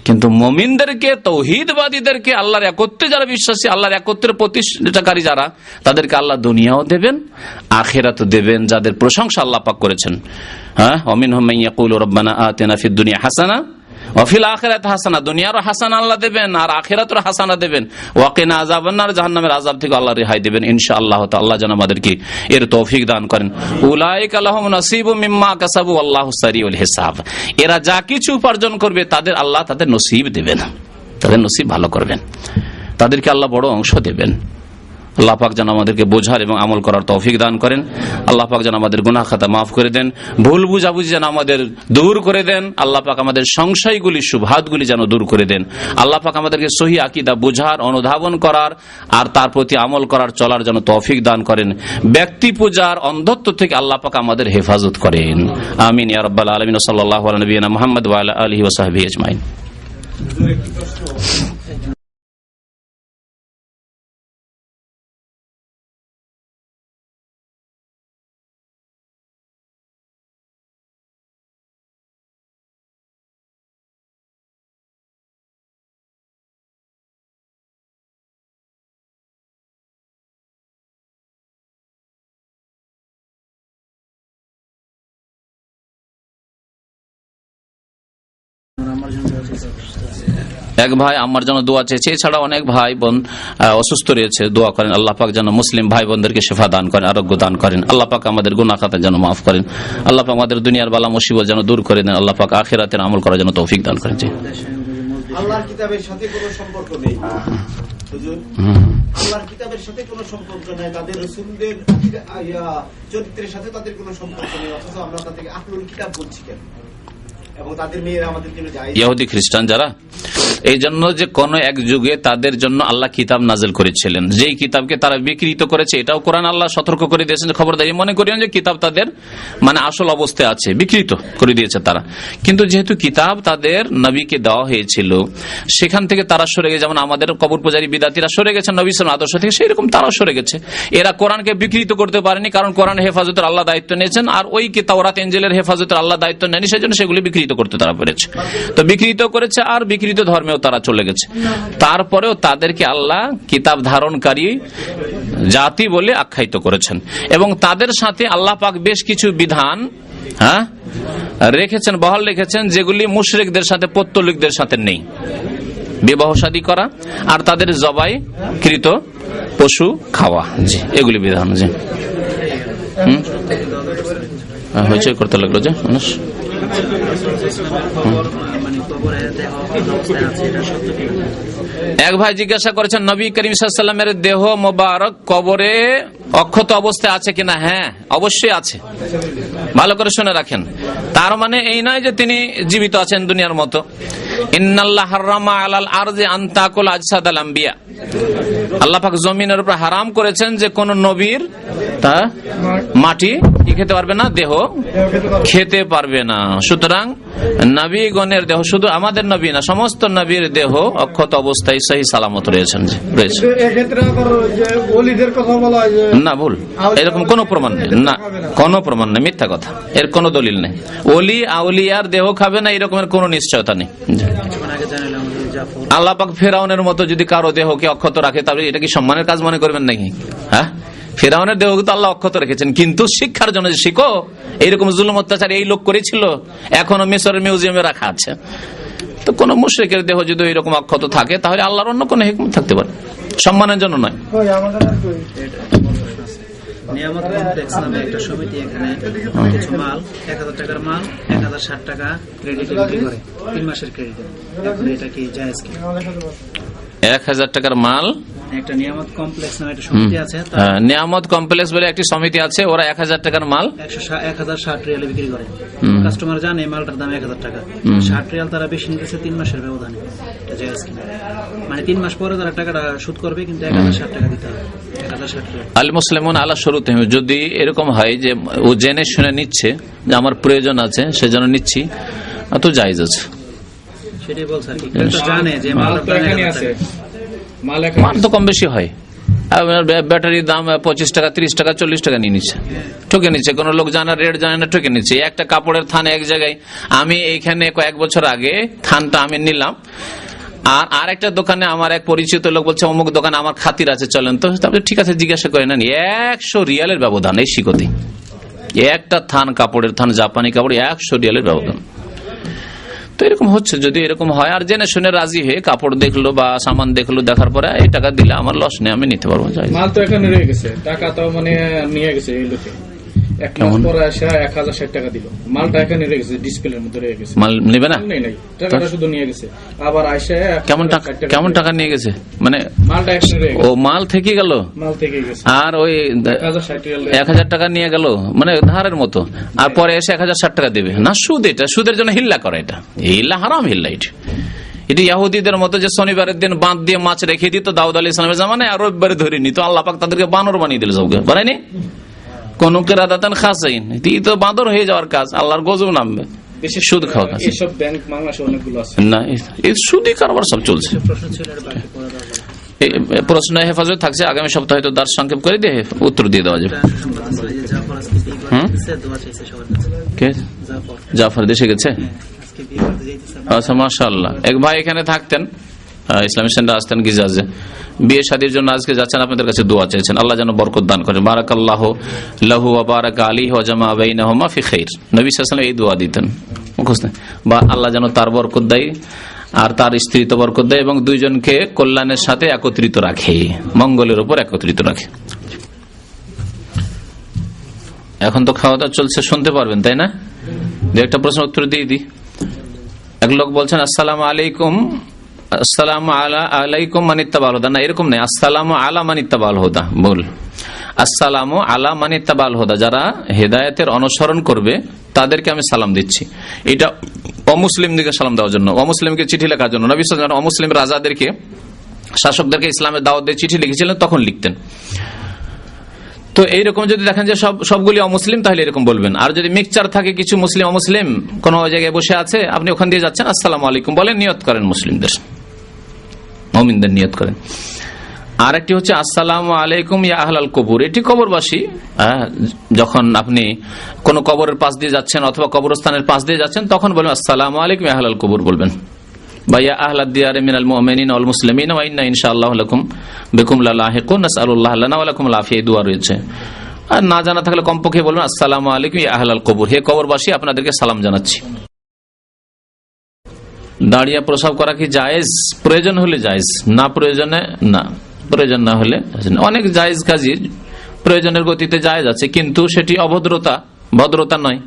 কিন্তু মুমিনদেরকে, তৌহিদবাদীদেরকে, আল্লাহর একত্রে যারা বিশ্বাসী, আল্লাহর একত্রের প্রতিষ্ঠাকারী যারা, তাদেরকে আল্লাহ দুনিয়াও দেবেন, আখিরাতও দেবেন, যাদের প্রশংসা আল্লাহ পাক করেছেন। হ্যাঁ, ওয়ামিনহুম মান ইয়াকুলু রাব্বানা আতিনা ফিদ দুনিয়া হাসানা ওয়া ফিল আখিরাতি হাসানা, দুনিয়ারও হাসানা আল্লাহ দেবেন আর আখিরাতেরও হাসানা দেবেন। ওয়া কিনা আযাবান নার, জাহান্নামের আযাব থেকে আল্লাহ রেহাই দেবেন ইনশাআল্লাহ। আল্লাহ যেন আমাদেরকে এর তৌফিক দান করেন। উলাইকা লাহুম নাসিবুম মিম্মা কাসাবু আল্লাহু সারিউল হিসাব, এরা যা কিছু উপার্জন করবে তাদের আল্লাহ তাদের নসিব দেবেন, তাদের নসিব ভালো করবেন, তাদেরকে আল্লাহ বড় অংশ দেবেন। আল্লাহ পাক যেন আমাদেরকে বোঝার এবং আমল করার তৌফিক দান করেন। আল্লাহ পাক যেন আমাদের গুনাহ খাতা মাফ করে দেন, ভুল বুঝাবুঝি যেন আমাদের দূর করে দেন। আল্লাহ পাক আমাদের সংশয়গুলি, শুবহাতগুলি যেন দূর করে দেন। আল্লাহ পাক আমাদেরকে সহি আকীদা বোঝার, অনুধাবন করার আর তার প্রতি আমল করার, চলার যেন তৌফিক দান করেন। ব্যক্তি পূজার অন্ধত্ব থেকে আল্লাহ পাক আমাদের হেফাজত করেন। আমিন ইয়া রাব্বাল আলামিন। সাল্লাল্লাহু আলা নবিয়িনা মুহাম্মদ ওয়া আলা আলিহি ওয়া সাহবিহি আজমাইন। এক ভাই আমার জন্য দোয়া চেয়েছে, এছাড়া অনেক ভাই বোন অসুস্থ রয়েছে, দোয়া করেন আল্লাহ পাক যেন মুসলিম ভাই বোনদেরকে শিফা দান করেন, আরোগ্য দান করেন। আল্লাহ পাক আমাদের গুনাহ খাতা যেন মাফ করেন। আল্লাহ পাক আমাদের দুনিয়ার বালা মুসিবত যেন দূর করে দেন। আল্লাহ পাক আখিরাতের আমল করার জন্য তৌফিক দান করেন। আল্লাহর কিতাবের সাথে কোনো সম্পর্ক নেই, হুজুর, আল্লাহর কিতাবের সাথে কোনো সম্পর্ক নেই, তাদের রাসূলদের চরিত্রের সাথে তাদের কোনো সম্পর্ক নেই, অথচ আমরা তাদেরকে আহলুল কিতাব বলছি কেন? এবং তাদের মেয়েরা আমাদের জন্য জায়েজ, ইহুদি খ্রিস্টান যারা, এই জন্য যে কোন এক যুগে তাদের জন্য আল্লাহ কিতাব নাজিল করেছিলেন, যেই কিতাবকে তারা বিকৃত করেছে, এটাও কোরআন আল্লাহ সতর্ক করে দিয়েছেন যে খবরদারি, মনে করিয়েন যে কিতাব তাদের মানে আসল অবস্থায় আছে, বিকৃত করে দিয়েছে তারা। কিন্তু যেহেতু কিতাব তাদের নবীকে দেওয়া হয়েছিল, সেখান থেকে তারা সরে গেছে, যেমন আমাদের কবর পূজারী বিদাতিরা সরে গেছেন নবী সাল্লাল্লাহু আলাইহি ওয়াসাল্লাম আদর্শ থেকে, সেই রকম তারাও সরে গেছে। এরা কোরআনকে বিকৃত করতে পারেনি, কারণ কোরআন হেফাজতের আল্লাহ দায়িত্ব নিয়েছেন, আর ওই তাওরাত ইনজিলের হেফাজতের আল্লাহ দায়িত্ব নেয়নি, সেজন্য সেগুলি বিকৃত করতে তারা পেরেছে। তো বিকৃত করেছে আর বিকৃত ধর্মেও তারা চলে গেছে। তারপরেও তাদেরকে আল্লাহ কিতাব ধারণকারী জাতি বলে আখ্যায়িত করেছেন, এবং তাদের সাথে আল্লাহ পাক বেশ কিছু বিধান রেখেছেন, বহাল রেখেছেন, যেগুলি মুশরিকদের সাথে, পৌত্তলিকদের সাথে নেই। বিবাহ শাদী করা আর তাদের জবাইকৃত পশু খাওয়া, জি, এগুলি বিধান। জি, হয়েছে করতে লাগলো যে মানুষ। এক ভাই জিজ্ঞাসা করেছেন নবী করিম সাল্লাল্লাহু আলাইহি ওয়াসাল্লামের দেহ মোবারক কবরে অক্ষত অবস্থায় আছে কিনা? হ্যাঁ, অবশ্যই আছে। ভালো করে শুনে রাখেন, তার মানে এই নয় যে তিনি জীবিত আছেন দুনিয়ার মতো। ইন্নাল্লাহ হারামা আলাল আরজি আন তাকুল আজসাদাল আম্বিয়া, আল্লাহ পাক জমিনের উপর হারাম করেছেন যে কোন নবীর তা মাটি কি খেতে পারবে না, দেহ খেতে পারবে না। সুতরাং নবীগণের দেহ, শুধু আমাদের নবী না, সমস্ত নবীর দেহ অক্ষত অবস্থায় সহি সালামত রয়েছেন। না, ভুল, এরকম কোন প্রমাণ নেই, না কোন প্রমাণ নেই, মিথ্যা কথা, এর কোন দলিল নেই। ওলি আউলিয়ার দেহ খাবে না এরকমের কোন নিশ্চয়তা নেই। আল্লাহ পাক ফেরাউনের মতো যদি কারো দেহকে অক্ষত রাখে, তাহলে এটা কি সম্মানের কাজ মনে করবেন নাকি? হ্যাঁ, ফেরাউনের দেহ তো আল্লাহ অক্ষত রেখেছেন, কিন্তু শিক্ষার জন্য শিখো, এইরকম জুলুম অত্যাচার এই লোক করেছিল, এখনো মিশরের মিউজিয়ামে রাখা আছে। তো কোন মুশরিকের দেহ যদি এরকম অক্ষত থাকে, তাহলে আল্লাহর অন্য কোন হিকমত থাকতে পারে, সম্মানের জন্য নয়। নিয়ামত কমপ্লেক্স নামে একটা সমিতি এখানে কিছু মাল 1000 টাকার মাল 1060 টাকা ক্রেডিটে বিক্রি করে 3 মাসের ক্রেডিটে। এখন এটা কি জায়েজ কি? 1000 টাকার মাল একটা নিয়ামত কমপ্লেক্স নামে একটা সমিতি আছে, নিয়ামত কমপ্লেক্স বলে একটি সমিতি আছে, ওরা 1000 টাকার মাল 1060 রিয়ালে বিক্রি করে। কাস্টমার জানে মালটার দাম 1000 টাকা, 60 রিয়াল তারা বেশি নিতেছে 3 মাসের ব্যবধানে। এটা জায়েজ কি? মানে 3 মাস পরে তারা টাকাটা শোধ করবে, কিন্তু 1060 টাকা দিতে হবে। 1060 রিয়াল। আল মুসলিমুন আলা শুরুতিহিম, যদি এরকম হয় যে ও জেনে শুনে নিচ্ছে যে আমার প্রয়োজন আছে সেজন্য নিচ্ছি, তো জায়েজ আছে। সেটাই বলছে আর কি, ক্রেতা জানে যে মালটা এখানে আছে, মান তো কম বেশি হয়। ব্যাটারির দাম 25 টাকা 30 টাকা 40 টাকা নিয়ে নিচ্ছে, ঠকে নিচ্ছে। কোন লোক জানা রেট জানে না, ঠকে নিচ্ছে। একটা কাপড়ের থান এক জায়গায়, আমি এইখানে কয়েক বছর আগে থানটা আমি নিলাম, আর আরেকটা দোকানে আমার এক পরিচিত লোক বলছে অমুক দোকানে আমার খাতির আছে, চলেন তো। ঠিক আছে, জিজ্ঞাসা করে নেন। 100 রিয়ালের ব্যবধান এই শিকতি, একটা থান কাপড়ের থান জাপানি কাপড় 100 রিয়ালের ব্যবধান। তো এরকম হচ্ছে, যদি এরকম হয় আর জেনে শুনে রাজি হয়ে কাপড় দেখলো বা সামান দেখলো, দেখার পরে এই টাকা দিলে আমার লস নেই, আমি নিতে পারবো। মাল তো এখানে রয়ে গেছে, টাকা তো মানে নিয়ে গেছে এই লোকে, 1 মাস পরে এসে 1060 টাকা দিল, মালটা এখানে রয়ে গেছে, ডিসপ্লের মধ্যে রয়ে গেছে। মাল নেবে না, নাই টাকাটা শুধু নিয়ে গেছে। আবার আইসা কেমন টাকা নিয়ে গেছে, মানে মালটা এখানে রয়ে গেছে, ও মাল থেকে গেল, মাল থেকে গেছে, আর ওই 1000 টাকা নিয়ে গেল, মানে ধারের মতো, আর পরে এসে 1060 টাকা দেবে না। সুদ, এটা সুদের জন্য হিল্লা করে, এটা হিল্লা হারাম, হিল্লা এটা ইহুদিদের মতো যে শনিবারের দিন বাঁধ দিয়ে মাছ রেখে দিত দাউদ আলাইহিস সালামের জামানায়, আর রবিবারে ধরে নিত। আল্লাহ পাক তাদেরকে বানর বানিয়ে দিল, সবকে বানায়নি কোন কেরাদাতান খাসাইন, এই তো বাঁদর হয়ে যাওয়ার কাজ, আল্লাহর গজব নামবে। সুদ খাওয়া কাজ, এইসব ব্যাংক বাংলাদেশে অনেকগুলো আছে না, এই সুদি কারবার সব চলছে। প্রশ্ন ছিল এর বাকি পড়া দাও। প্রশ্ন হেফাজত থাকছে, আগামী সপ্তাহে তো দার সংক্ষেপ করে দিয়ে উত্তর দিয়ে দেওয়া যাবে। জাফর দেশে গেছে, আচ্ছা মাশাআল্লাহ। এক ভাই এখানে থাকতেন, ইসলামিক সেন্টার আসতেন গিজাজে, বিয়ে শাদীর জন্য আজকে যাচ্ছেন, আপনাদের কাছে দোয়া চাইছেন, আল্লাহ যেন বরকত দান করেন। বারাকাল্লাহু লাহু ওয়া বারাকা আলাইহি ওয়া জামা বাইনাহুমা ফি খাইর। নবী সাল্লাল্লাহু আলাইহি ওয়াসাল্লাম এই দোয়া দিতেন মুখস্থ, বা আল্লাহ যেন তার বরকত দেয় আর তার স্ত্রীতে বরকত দেয় এবং দুইজনকে কল্যাণের সাথে একত্রিত রাখে, মঙ্গলের উপর একত্রিত রাখে। এখন তো খাওয়া দাওয়া চলছে, শুনতে পারবেন তাই না? দু একটা প্রশ্ন উত্তর দিয়ে দিই। এক লোক বলছেন আসসালামু আলাইকুম, আসসালামু আলাইকুম মানিত্তাবাল হুদা, না এরকম নেই, আসসালামু আলা মানিত্তাবাল হুদা, বল আসসালামু আলা মানিত্তাবাল হুদা, যারা হেদায়েতের অনুসরণ করবে তাদেরকে আমি সালাম দিচ্ছি। এটা অমুসলিমদেরকে সালাম দেওয়ার জন্য, অমুসলিমকে চিঠি লেখার জন্য। নবী সাল্লাল্লাহু আলাইহি ওয়াসাল্লাম অমুসলিম রাজাদেরকে, শাসকদেরকে ইসলামের দাওয়াত দিয়ে চিঠি লিখেছিলেন, তখন লিখতেন। তো এইরকম যদি দেখেন যে সবগুলি অমুসলিম, তাহলে এরকম বলবেন। আর যদি মিক্সচার থাকে, কিছু মুসলিম অমুসলিম কোন জায়গায় বসে আছে, আপনি ওখান দিয়ে যাচ্ছেন, আসসালামু আলাইকুম বলেন, নিয়ত করেন মুসলিমদের, মুমিনদের নিয়ত করেন। আর একটি হচ্ছে আসসালামু আলাইকুম ইয়া আহলাল কবর, এটি কবরবাসী। যখন আপনি কোন কবরের পাশ দিয়ে যাচ্ছেন অথবা কবরস্থানের পাশ দিয়ে যাচ্ছেন, তখন বলবেন আসসালামু আলাইকুম ইয়া আহলাল কবর বলবেন, বা ইয়া আহলাদ দিয়ার মিনাল মুমিনিন ওয়াল মুসলিমিন ওয়া ইন্না ইনশাআল্লাহু লাকুম বিকুম লালাহিকুন নাসআলুল্লাহ লানা ওয়া লাকুম আল আফিয়া, এই দোয়া রয়েছে। আর না জানা থাকলে কমপক্ষে বলবেন আসসালামু আলাইকুম ইয়া আহলাল কবর, হে কবরবাসী আপনাদেরকে সালাম জানাচ্ছি। দাঁড়িয়ে প্রসাব করা কি জায়েজ? প্রয়োজন হলে জায়েজ, না প্রয়োজনে না, প্রয়োজন না হলে। অনেক জায়েজ কাজই প্রয়োজনের গতিতে জায়েজ আছে, কিন্তু সেটি ভদ্রতা নয়।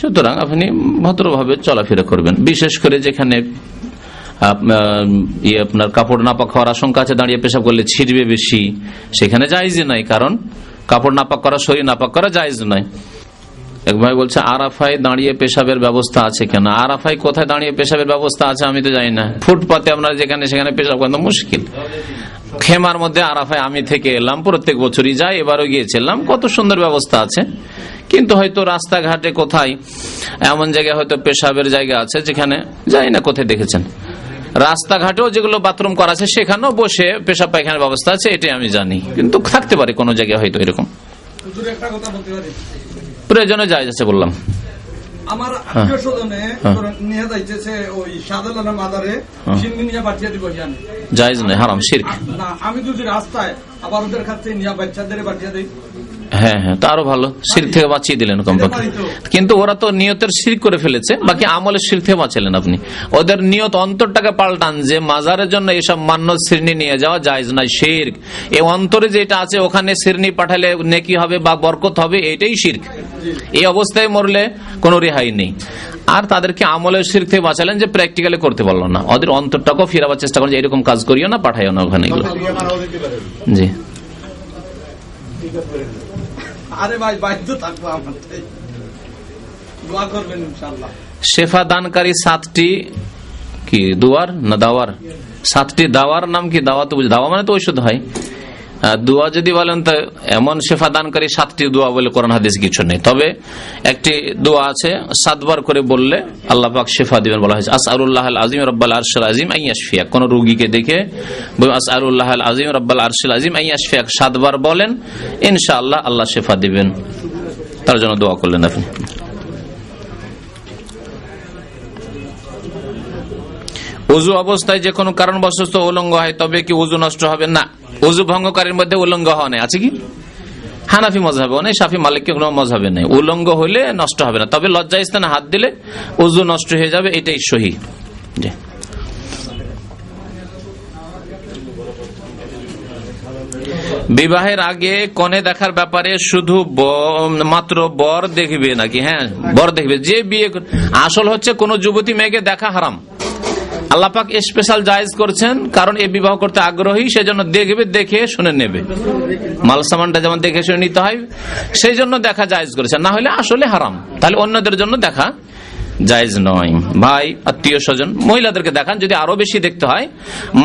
সুতরাং আপনি ভদ্রভাবে চলাফেরা করবেন, বিশেষ করে যেখানে আপনার কাপড় নাপাক হওয়ার আশঙ্কা আছে, দাঁড়িয়ে পেশাব করলে ছিঁড়বে বেশি, সেখানে জায়েজই নাই, কারণ কাপড় নাপাক করা, শরীর নাপাক করা জায়েজ নয়। এক ভাই বলছে আরাফায় দাঁড়িয়ে পেশাবের ব্যবস্থা আছে কেন? আরাফায় কোথায় দাঁড়িয়ে পেশাবের ব্যবস্থা আছে আমি তো জানি না। ফুটপাতে আপনারা যেখানে সেখানে পেশাব করা মুশকিল। খেমার মধ্যে আরাফায় আমি থেকে এলাম, প্রত্যেক বছরই যাই, এবারও গিয়েছিলাম, কত সুন্দর ব্যবস্থা আছে। কিন্তু হয়তো রাস্তাঘাটে কোথায় এমন জায়গায় হয়তো পেশাবের জায়গা আছে যেখানে জানি না কোথায় দেখেছেন। রাস্তাঘাটেও যেগুলো বাথরুম করা আছে সেখানেও বসে পেশাব পায়খানার ব্যবস্থা আছে, এটাই আমি জানি। কিন্তু থাকতে পারে কোনো জায়গায় হয়তো এরকম। প্রয়োজনে জায়েজ আছে বললাম। আমার আত্মীয় স্বজনে নিয়ে যাইতেছে ওই শাহজালালের মাজারে সিন্নি নিয়ে পাঠিয়ে দিব, জায়েজ নয়, হারাম, শিরক। না আমি যদি রাস্তায় আবার ওদের কাছে নিয়ে বাচ্চাদের পাঠিয়ে দিই, হ্যাঁ হ্যাঁ, তো আরো ভালো, শিরক থেকে বাঁচিয়ে দিলেন কমপক্ষে। কিন্তু ওরা তো নিয়তের শিরক করে ফেলেছে, বাকি আমলের শিরক থেকে বাঁচালেন আপনি। ওদের নিয়ত অন্তরটাকে পাল্টান যে মাজারের জন্য এসব মান্য শিরনি নিয়ে যাওয়া জায়েজ নাই, শিরক। এই অন্তরে যেটা আছে ওখানে শিরনি পাঠালে নেকি হবে বা বরকত হবে, এটাই শিরক। এই অবস্থায় মরলে কোনো রেহাই নেই। আর তাদেরকে আমলের শিরক থেকে বাঁচালেন যে প্র্যাকটিক্যালি করতে পারলো না, ওদের অন্তরটাকেও ফিরাবার চেষ্টা করেন যে এরকম কাজ করিও না, পাঠাইও না ওখানে এগুলো। জি, আরে ভাই বাধ্য থাকবো আমার, দোয়া করবেন ইনশাআল্লাহ। শেফা দানকারী 7টি কি দুয়ার না দাওয়ার, 7টি দাওয়ার নাম কি? দাওয়া তো দাওয়া মানে তো ঔষধ হয়। দোয়া যদি বলেন তো এমন শেফা দানকারী 7টি দোয়া বলে কোরআন হাদিস কিছু নেই। তবে একটি দোয়া আছে 7 বার করে বললে আল্লাহ পাক শেফা দিবেন, বলা হয়েছে আসআলুল্লাহাল আযীম রাব্বাল আরশিল আযীম আন ইয়াশফিয়া। কোন রোগীকে দেখে আসআলুল্লাহাল আযীম রাব্বাল আরশিল আযীম আন ইয়াশফিয়া 7 বার বলেন, ইনশাআল্লাহ আল্লাহ শেফা দিবেন। তার জন্য দোয়া করলেন আপনি। ওযু অবস্থায় যে কোনো কারণবশত উলঙ্গ হয় তবে কি ওযু নষ্ট হবে? না, ওযু ভঙ্গকারীর মধ্যে উলঙ্গ হওয়া নেই আছে কি? হানাফি মযহাবেও নেই, শাফি মালিকি কোনো মযহাবে নেই। উলঙ্গ হলে নষ্ট হবে না, তবে লজ্জা স্থানে হাত দিলে ওযু নষ্ট হয়ে যাবে, এটাই সহিহ। জি, বিবাহের আগে কনে দেখার ব্যাপারে শুধু মাত্র বর দেখবে নাকি? হ্যাঁ, বর দেখবে। যে বিয়ে আসল হচ্ছে কোন যুবতী মেয়েকে দেখা হারাম, আল্লাহ পাক স্পেশাল জায়েজ করছেন, কারণ এই বিবাহ করতে আগ্রহী, সেজন্য দেখবে, দেখে শুনে নেবে। মাল সামানটা যেমন দেখে শুনে নিতে হয়, সেই জন্য দেখা জায়েজ করেছেন, না হলে আসলে হারাম। তাহলে অন্যদের জন্য দেখা জায়েজ নয়। ভাই, আত্মীয় স্বজন, মহিলাদেরকে দেখান। যদি আরো বেশি দেখতে হয়,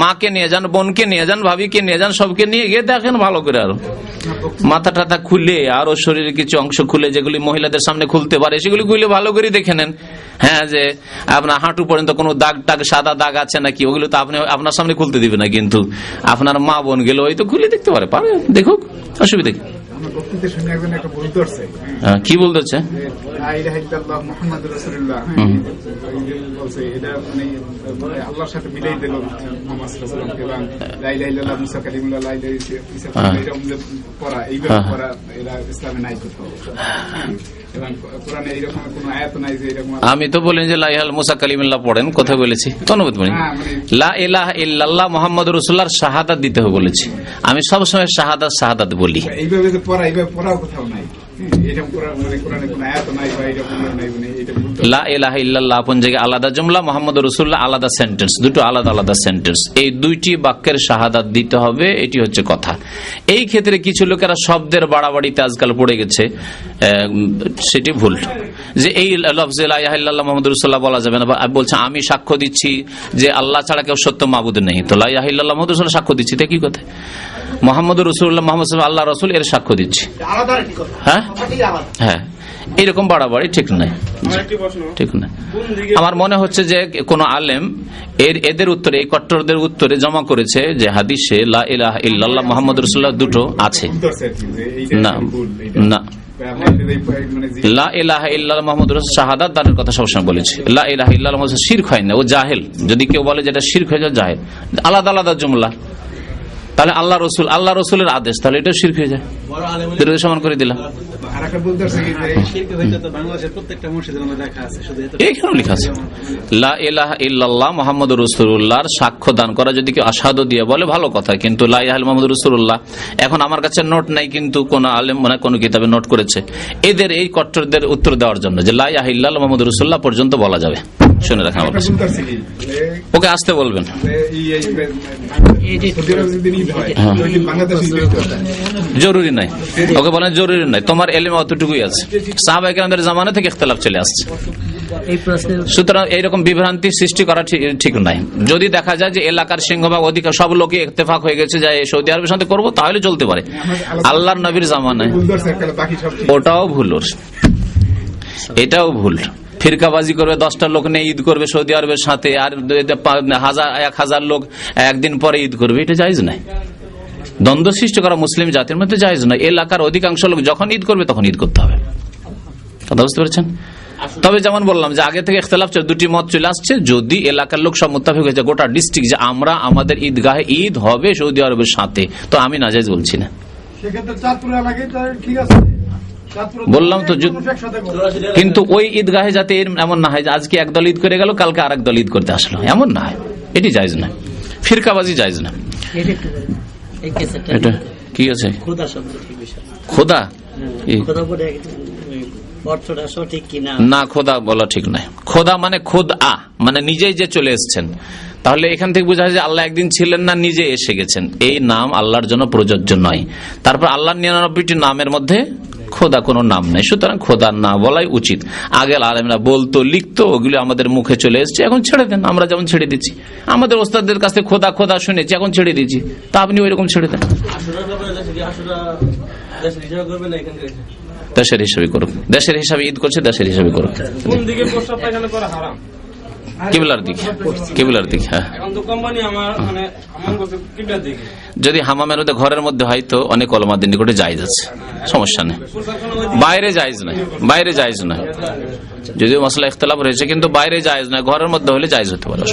মাকে নিয়ে যান, বোনকে নিয়ে যান, ভাবিকে নিয়ে যান, সবকে নিয়ে গিয়ে দেখেন ভালো করে। আরো মাথা টাথা খুলে, আরো শরীরের কিছু অংশ খুলে, যেগুলি মহিলাদের সামনে খুলতে পারে সেগুলি খুলে ভালো করে দেখে নেন। হ্যাঁ, যে আপনার হাঁটু পর্যন্ত কোনো দাগ টাগ, সাদা দাগ আছে নাকি, ওগুলো তো আপনি আপনার সামনে খুলতে দিবে না, কিন্তু আপনার মা বোন গেলে ওই তো খুলে দেখতে পারে, দেখুক, অসুবিধা কি? কি বলতে হচ্ছে? আমি তো বলি যে লাইহাল মুসা কালিমুল্লাহ পড়েন, কথা বলেছি তো অনুবাদ করি। লা ইলাহা ইল্লাল্লাহ মুহাম্মাদুর রাসূলুল্লাহর শাহাদাত দিতে হবে বলেছি। আমি সবসময় শাহাদাত শাহাদাত বলি। লা ইলাহা ইল্লাল্লাহ আপন জায়গায় আলাদা জুমলা, মুহাম্মাদুর রাসূলুল্লাহ আলাদা সেন্টেন্স, দুটো আলাদা আলাদা সেন্টেন্স। এই দুইটি বাক্যের শাহাদাত দিতে হবে, এটি হচ্ছে কথা। এই ক্ষেত্রে কিছু লোকেরা শব্দের বাড়াবাড়িতে আজকাল পড়ে গেছে, সেটি ভুল। যে এই লফজে লা ইলাহা ইল্লাল্লাহ মুহাম্মাদুর রাসূলুল্লাহ বলা যাবে না, বলছে আমি সাক্ষ্য দিচ্ছি যে আল্লাহ ছাড়া কেউ সত্য মাবুদ নেই, তো লা ইলাহা ইল্লাল্লাহ মুহাম্মাদুর রাসূলুল্লাহ সাক্ষ্য দিচ্ছি, এটা কি কথা? মুহাম্মাদুর রাসূলুল্লাহ, মুহাম্মদ আল্লাহ রাসূল, এর সাক্ষ্য দিচ্ছি। হ্যাঁ হ্যাঁ, এইরকম বাড়াবাড়ি ঠিক নাই, ঠিক না। আমার মনে হচ্ছে যে কোন আলেম এদের উত্তরে, এই কট্টরদের উত্তরে জমা করেছে যে হাদিসে লা ইলাহা ইল্লাল্লাহ মুহাম্মাদুর রাসূলুল্লাহ দুটো আছে। না না, লা ইলাহা ইল্লাল্লাহ মুহাম্মাদুর রাসূল শাহাদাত দানের কথা সবসময় বলেছি। লা ইলাহা ইল্লাল্লাহ শিরক হয় না, ও জাহেল। যদি কেউ বলে যেটা শিরক হয়ে যায়, জাহেল। আলাদা আলাদা জুমলা, তাহলে আল্লাহ রসুল, আল্লাহ রসুলের আদেশ, তাহলে এটা শিরক হয়ে যায়। সমান করে দিলাম। এখানে লেখা আছে লা ইলাহা ইল্লাল্লাহ মুহাম্মাদুর রাসূলুল্লাহর সাক্ষ্য দান করা, যদি কেউ আশহাদু দিয়ে বলে ভালো কথা, কিন্তু লা ইলাহা ইল্লাল্লাহ মুহাম্মাদুর রাসূলুল্লাহ এখন আমার কাছে নোট নাই, কিন্তু কোন আলেম মানে কোন কিতাবে নোট করেছে। এদের এই কট্টরদের উত্তর দেওয়ার জন্য যে লা ইলাহা ইল্লাল্লাহ মুহাম্মাদুর রাসূলুল্লাহ পর্যন্ত বলা যাবে। শুনে রাখেন, আমার কাছে ওকে আসতে বলবেন। জরুরি নাই, ওকে বলেন জরুরি নাই, তোমার এলেমে অতটুকুই আছে। সাহাবায়ে কেরামদের জামানা থেকে ইখতিলাফ চলে আসছে, সুতরাং এইরকম বিভ্রান্তি সৃষ্টি করা ঠিক নাই। যদি দেখা যায় যে এলাকার সিংহভাগ অধিকার সব লোকে ইত্তেফাক হয়ে গেছে যে সৌদি আরবের সাথে করবো, তাহলে চলতে পারে। আল্লাহর নবীর জামানায় ওটাও ভুল, এটাও ভুল। ফিরকাবাজি করবে, 10টা লোক নিয়ে ঈদ করবে সৌদি আরবের সাথে, আর 1000 লোক একদিন পরে ঈদ করবে, এটা জায়েজ নাই। দ্বন্দ্ব সৃষ্টি করা মুসলিম জাতির মধ্যে জায়েজ নয়। এলাকার অধিকাংশ লোক যখন ঈদ করবে তখন ঈদ করতে হবে, কথা বুঝতে পেরেছেন? তবে যেমন বললাম যে আগে থেকে ইখতিলাফ, দুটি মত চলে আসছে। যদি এলাকার লোক সব মুত্তাফিক হয়েছে, গোটা ডিস্ট্রিক্ট, যে আমরা আমাদের ঈদগাহে ঈদ হবে সৌদি আরবের সাথে, তো আমি নাজায়েজ বলছি না। সেক্ষেত্রে চাঁদপুর এলাকায় তাহলে ঠিক আছে। চাঁদপুরে বললাম তো মানুষ একসাথে করে। কিন্তু ওই ঈদগাহে যাতে এমন না হয় যে আজকে একদল ঈদ করে গেল, কালকে আরেক দল ঈদ করতে আসলো, এমন না হয়। এটি জায়েজ না, ফিরকাবাজি জায়েজ না। এটা কি আছে খোদা শব্দ ঠিক বিষয় খোদা? খোদা বলে অর্থটা সঠিক কিনা না, খোদা বলা ঠিক নয়। খোদা মানে খোদ মানে নিজেই যে চলে এসছেন। তাহলে এখান থেকে বোঝা যায় যে আল্লাহ একদিন ছিলেন না, নিজে এসে গেছেন। এই নাম আল্লাহর জন্য প্রযোজ্য নয়। তারপর আল্লাহর 99টি নামের মধ্যে খোদা কোনো নাম নেই, সুতরাং খোদা না বলাই উচিত। আগে আলেমরা বলতো, লিখতো, ওগুলো আমাদের মুখে চলে এসছে, এখন ছেড়ে দেন। আমরা যেমন ছেড়ে দিচ্ছি, আমাদের ওস্তাদদের কাছ থেকে খোদা খোদা শুনেছি, এখন ছেড়ে দিচ্ছি, তা আপনি ওই রকম ছেড়ে দেন। দেশের হিসাবে করুক, দেশের হিসাবে ঈদ করছে, দেশের হিসাবে করুক। কোন দিকে প্রস্তাব পায়খানা করা হারাম? কিবলার দিকে, কিবলার দিকে। হ্যাঁ, এখন তো কোম্পানি আমার মানে আমার বলতে কিবলার দিকে। যদি হামামের মধ্যে ঘরের মধ্যে হয় তো অনেক ওলামাদের নিকটে জায়েজ আছে, সমস্যা নেই। বাইরে জায়েজ নয়, বাইরে জায়েজ নয়, যদিও মসলা ইখতিলাফ রয়েছে, কিন্তু বাইরে জায়েজ নয়, ঘরের মধ্যে হলে জায়েজ হতে পারে।